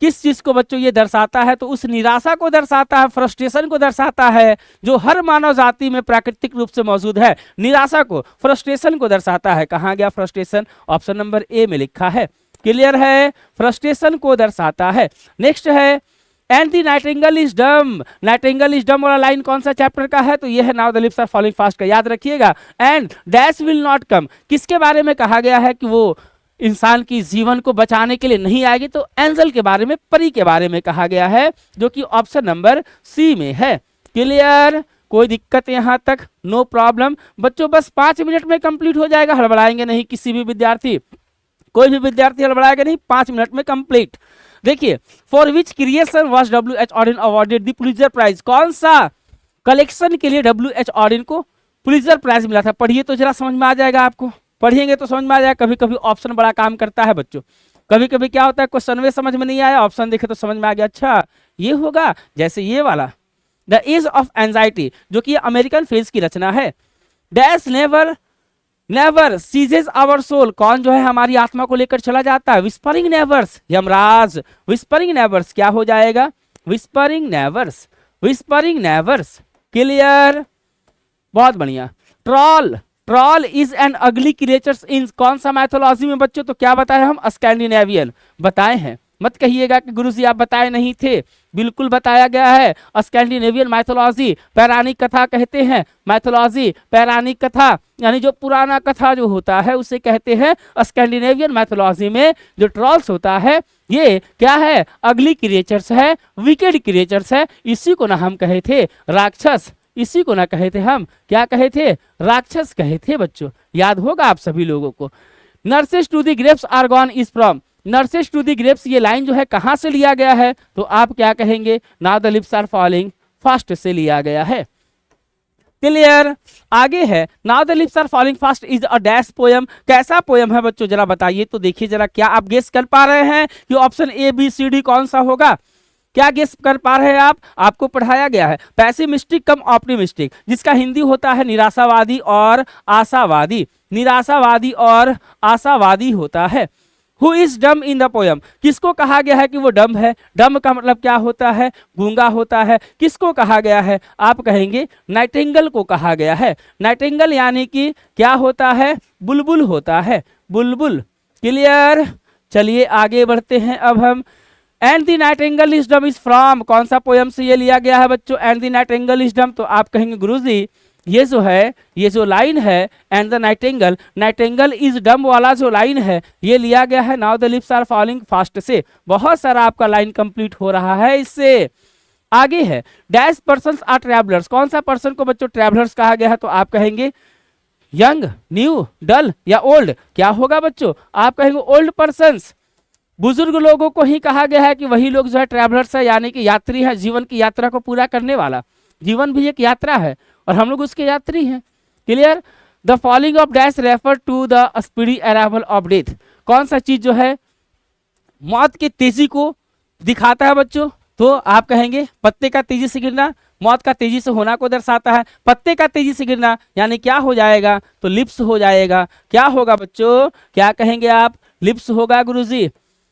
किस चीज को बच्चों ये दर्शाता है? तो उस निराशा को दर्शाता है, फ्रस्ट्रेशन को दर्शाता है जो हर मानव जाति में प्राकृतिक रूप से मौजूद है। निराशा को, फ्रस्ट्रेशन को दर्शाता है। कहाँ गया फ्रस्ट्रेशन? ऑप्शन नंबर ए में लिखा है। क्लियर है? फ्रस्ट्रेशन को दर्शाता है। नेक्स्ट है and the Nightingale is dumb. Nightingale is dumb वाला लाइन कौन सा चैप्टर का है? तो यह है now the lips are falling fast का। याद रखिएगा। And dash will not come, किसके बारे में कहा गया है कि वो इंसान की जीवन को बचाने के लिए नहीं आएगी? तो एंजल के बारे में, परी के बारे में कहा गया है, जो कि ऑप्शन नंबर सी में है। क्लियर? कोई दिक्कत यहां तक? नो प्रॉब्लम बच्चों, बस 5 मिनट में कंप्लीट हो जाएगा। हड़बड़ाएंगे नहीं किसी भी विद्यार्थी, कोई भी विद्यार्थी हड़बड़ाएगा नहीं, 5 मिनट में कंप्लीट। देखिए, for which creation was W H. Auden awarded the Pulitzer prize? कौन सा कलेक्शन के लिए डब्ल्यू.एच. ऑर्डिन को पुलित्जर प्राइज मिला था? पढ़िए तो जरा समझ में आ जाएगा आपको, पढ़िएंगे तो समझ में आ जाएगा। कभी कभी ऑप्शन बड़ा काम करता है बच्चों। कभी कभी क्या होता है, क्वेश्चन में समझ में नहीं आया, ऑप्शन देखे तो समझ में आ गया, अच्छा ये होगा। जैसे ये वाला द एज ऑफ एंजाइटी, जो कि अमेरिकन फेज की रचना है। Dash never never ceases our soul, कौन जो है हमारी आत्मा को लेकर चला जाता है? Whispering neighbours, Yamraj. Whispering neighbours क्या हो जाएगा? Whispering neighbours, whispering neighbours. Clear? बहुत बढ़िया। Troll, troll is an ugly creatures in कौन सा मैथोलॉजी में बच्चों? तो क्या बताए हम? स्कैंडिनेवियन बताए हैं। मत कहिएगा कि गुरुजी आप बताए नहीं थे, बिल्कुल बताया गया है। स्कैंडिनेवियन मैथोलॉजी, पौराणिक कथा कहते हैं। मैथोलॉजी, पौराणिक कथा, यानी जो पुराना कथा जो होता है उसे कहते हैं। स्कैंडिनेवियन मैथोलॉजी में जो ट्रॉल्स होता है ये क्या है? अगली क्रिएचर्स है, विकेड क्रिएचर्स है। इसी को ना हम कहे थे राक्षस, इसी को ना कहे थे हम, क्या कहे थे? राक्षस कहे थे बच्चों। याद होगा आप सभी लोगों को। Nurses to the grapes are gone is from, nurses to the grapes ये लाइन जो है कहां से लिया गया है? तो आप क्या कहेंगे? Now the lips are falling fast से लिया गया है। क्लियर? आगे है now the lips are falling fast is a dash poem. कैसा पोयम है बच्चों? जरा बताइए तो देखिए जरा, क्या आप गेस कर पा रहे हैं कि option A B C D कौन सा होगा? क्या गेस कर पा रहे हैं आप? आपको पढ़ाया गया है पैसिमिस्टिक कम ऑप्टिमिस्टिक, जिसका हिंदी होता है निराशावादी और आशावादी। निराशावादी और आशावादी होता है। Who is dumb in the poem? किसको कहा गया है कि वो डम है? डम का मतलब क्या होता है? गूंगा होता है। किसको कहा गया है? आप कहेंगे नाइटिंगेल को कहा गया है। नाइटिंगेल यानी कि क्या होता है? बुलबुल होता है, बुलबुल। क्लियर? चलिए आगे बढ़ते हैं अब हम। And the Nightingale is dumb is from, कौन सा पोयम से ये लिया गया है बच्चों? And the Nightingale is dumb. तो आप कहेंगे गुरुजी ये जो है, ये जो लाइन है and the Nightingale, Nightingale is dumb वाला जो लाइन है ये लिया गया है now the lips are falling fast से। बहुत सारा आपका लाइन कंप्लीट हो रहा है इससे। आगे है डैश पर्सन्स आर ट्रैवलर्स, कौन सा पर्सन को बच्चों ट्रैवलर्स कहा गया है? तो आप कहेंगे यंग, न्यू, डल या ओल्ड। क्या होगा बच्चों? आप कहेंगे ओल्ड पर्सन्स। बुजुर्ग लोगों को ही कहा गया है कि वही लोग जो है ट्रैवलर्स है, यानी कि यात्री है, जीवन की यात्रा को पूरा करने वाला। जीवन भी एक यात्रा है और हम लोग उसके यात्री हैं। Clear? The falling of dash refer to the speedy arrival of death, कौन सा चीज जो है मौत की तेजी को दिखाता है बच्चों? तो आप कहेंगे पत्ते का तेजी से गिरना मौत का तेजी से होना को दर्शाता है। पत्ते का तेजी से गिरना यानी क्या हो जाएगा? तो लिप्स हो जाएगा। क्या होगा बच्चों? क्या कहेंगे आप? लिप्स होगा गुरुजी।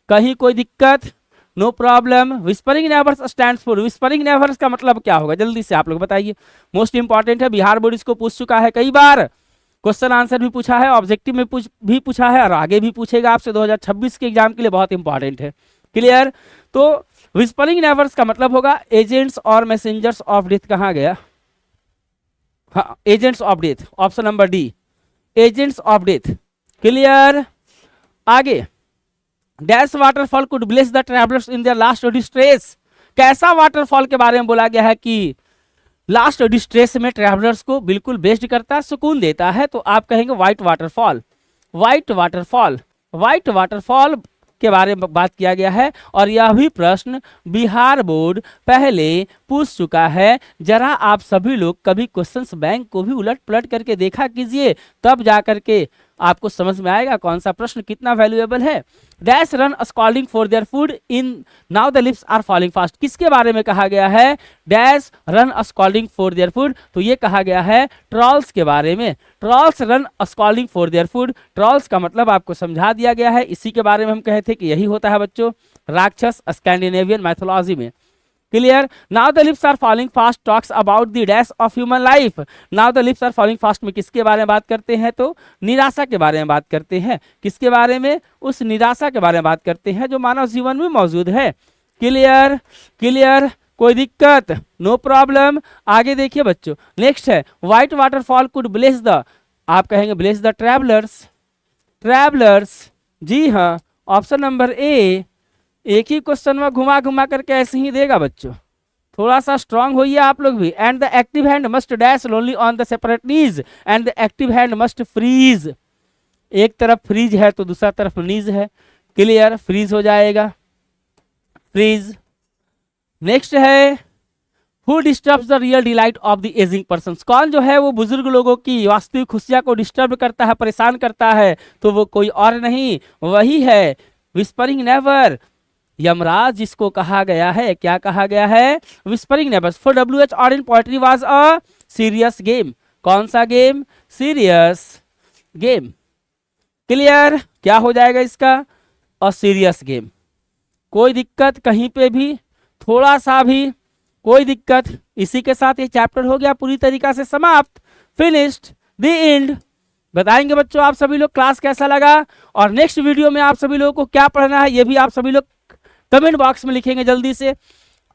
कहीं कोई दिक्कत? No problem. Whispering neighbours stands for, whispering neighbours का मतलब क्या होगा? जल्दी से आप लोग बताइए, मोस्ट इंपॉर्टेंट है। बिहार बोर्ड इसको पूछ चुका है कई बार, क्वेश्चन आंसर भी पूछा है, ऑब्जेक्टिव में भी पूछा है और आगे भी पूछेगा आपसे 2026 के एग्जाम के लिए, बहुत इंपॉर्टेंट है। क्लियर? तो विस्परिंग नेवर्स का मतलब होगा एजेंट्स और मैसेंजर्स ऑफ डेथ। कहाँ गया? हाँ, agents of death, option number D, agents of death. Clear? आगे dash waterfall could bless the travellers in their last distress, कैसा वाटरफॉल के बारे में बोला गया है कि लास्ट डिस्ट्रेस में ट्रैवलर्स को बिल्कुल बेस्ड करता है, सुकून देता है? तो आप कहेंगे white waterfall. White waterfall, white waterfall के बारे में बात किया गया है और यह भी प्रश्न बिहार बोर्ड पहले पूछ चुका है। जरा आप सभी लोग कभी क्वेश्चंस बैंक को भी उलट पलट करके देखा कीजिए, तब जा करके आपको समझ में आएगा कौन सा प्रश्न कितना वैल्यूएबल है। Dash run scolding for there food in now the lips are falling fast, किसके बारे में कहा गया है? Dash run scolding for there food, तो ये कहा गया है ट्रॉल्स के बारे में। Trolls run scolding for there food, trolls का मतलब आपको समझा दिया गया है। इसी के बारे में हम कहे थे कि यही होता है बच्चों राक्षस स्कैंडिनेवियन मैथोलॉजी में। Clear? Now the lips are falling fast talks about the dash of human life. Now the lips are falling fast में किसके बारे में बात करते हैं? तो निराशा के बारे में बात करते हैं। किसके बारे में? उस निराशा के बारे में बात करते हैं जो मानव जीवन में मौजूद है। क्लियर? क्लियर? कोई दिक्कत? No problem. आगे देखिए बच्चों, नेक्स्ट है white waterfall could bless the, आप कहेंगे ब्लेस द ट्रैवलर्स। ट्रैवलर्स, जी हाँ, ऑप्शन नंबर ए। एक ही क्वेश्चन में घुमा घुमा करके ऐसे ही देगा बच्चों, थोड़ा सा स्ट्रांग होइए आप लोग भी। And the active hand must dash only on the separate knees and the active hand must freeze. एक तरफ फ्रीज है तो दूसरा तरफ नीज है। क्लियर? फ्रीज हो जाएगा, फ्रीज। नेक्स्ट है who disturbs the real delight of the ageing person, कौन जो है वो बुजुर्ग लोगों की वास्तविक खुशियां को डिस्टर्ब करता है, परेशान करता है? तो वो कोई और नहीं, वही है विस्परिंग नेवर, यमराज जिसको कहा गया है। क्या कहा गया है? Whispering neighbours. For WH Auden poetry was a serious game. कौन सा गेम? Serious game. क्लियर? क्या हो जाएगा इसका? अ सीरियस गेम। कोई दिक्कत कहीं पे भी, थोड़ा सा भी कोई दिक्कत? इसी के साथ ये चैप्टर हो गया पूरी तरीका से समाप्त, फिनिश्ड, द एंड। बताएंगे बच्चों आप सभी लोग क्लास कैसा लगा और नेक्स्ट वीडियो में आप सभी लोगों को क्या पढ़ना है ये भी आप सभी लोग कमेंट बॉक्स में लिखेंगे जल्दी से।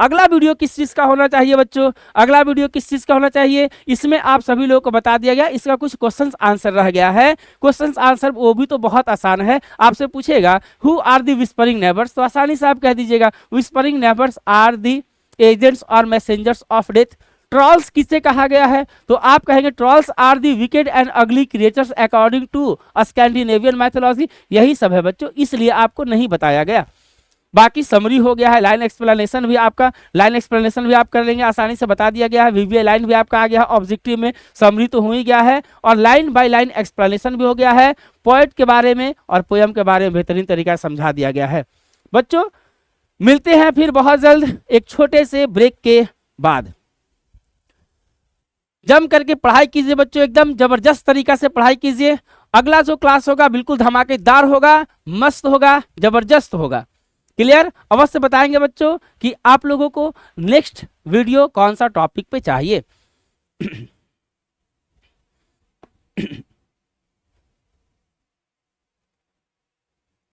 अगला वीडियो किस चीज का होना चाहिए बच्चों? अगला वीडियो किस चीज का होना चाहिए? इसमें आप सभी लोगों को बता दिया गया, इसका कुछ क्वेश्चंस आंसर रह गया है। क्वेश्चंस आंसर वो भी तो बहुत आसान है। आपसे पूछेगा who are the whispering neighbours, तो आसानी से आप कह दीजिएगा whispering neighbours are the agents और मैसेंजर्स ऑफ डेथ। ट्रॉल्स किसे कहा गया है? तो आप कहेंगे trolls are the wicked and ugly creatures according to Scandinavian mythology. यही सब है बच्चों, इसलिए आपको नहीं बताया गया। बाकी समरी हो गया है, लाइन एक्सप्लेनेशन भी आपका, लाइन एक्सप्लेनेशन भी आप कर लेंगे, आसानी से बता दिया गया है। वीवीआई लाइन भी आपका आ गया है, ऑब्जेक्टिव में समरी तो हो ही गया है और लाइन बाय लाइन एक्सप्लेनेशन भी हो गया है। पोएट के बारे में और पोयम के बारे में बेहतरीन तरीका से समझा दिया गया है। बच्चों मिलते हैं फिर बहुत जल्द एक छोटे से ब्रेक के बाद। जम करके पढ़ाई कीजिए बच्चों, एकदम जबरदस्त तरीका से पढ़ाई कीजिए। अगला जो क्लास होगा बिल्कुल धमाकेदार होगा, मस्त होगा, जबरदस्त होगा। क्लियर? अवश्य बताएंगे बच्चों कि आप लोगों को नेक्स्ट वीडियो कौन सा टॉपिक पे चाहिए।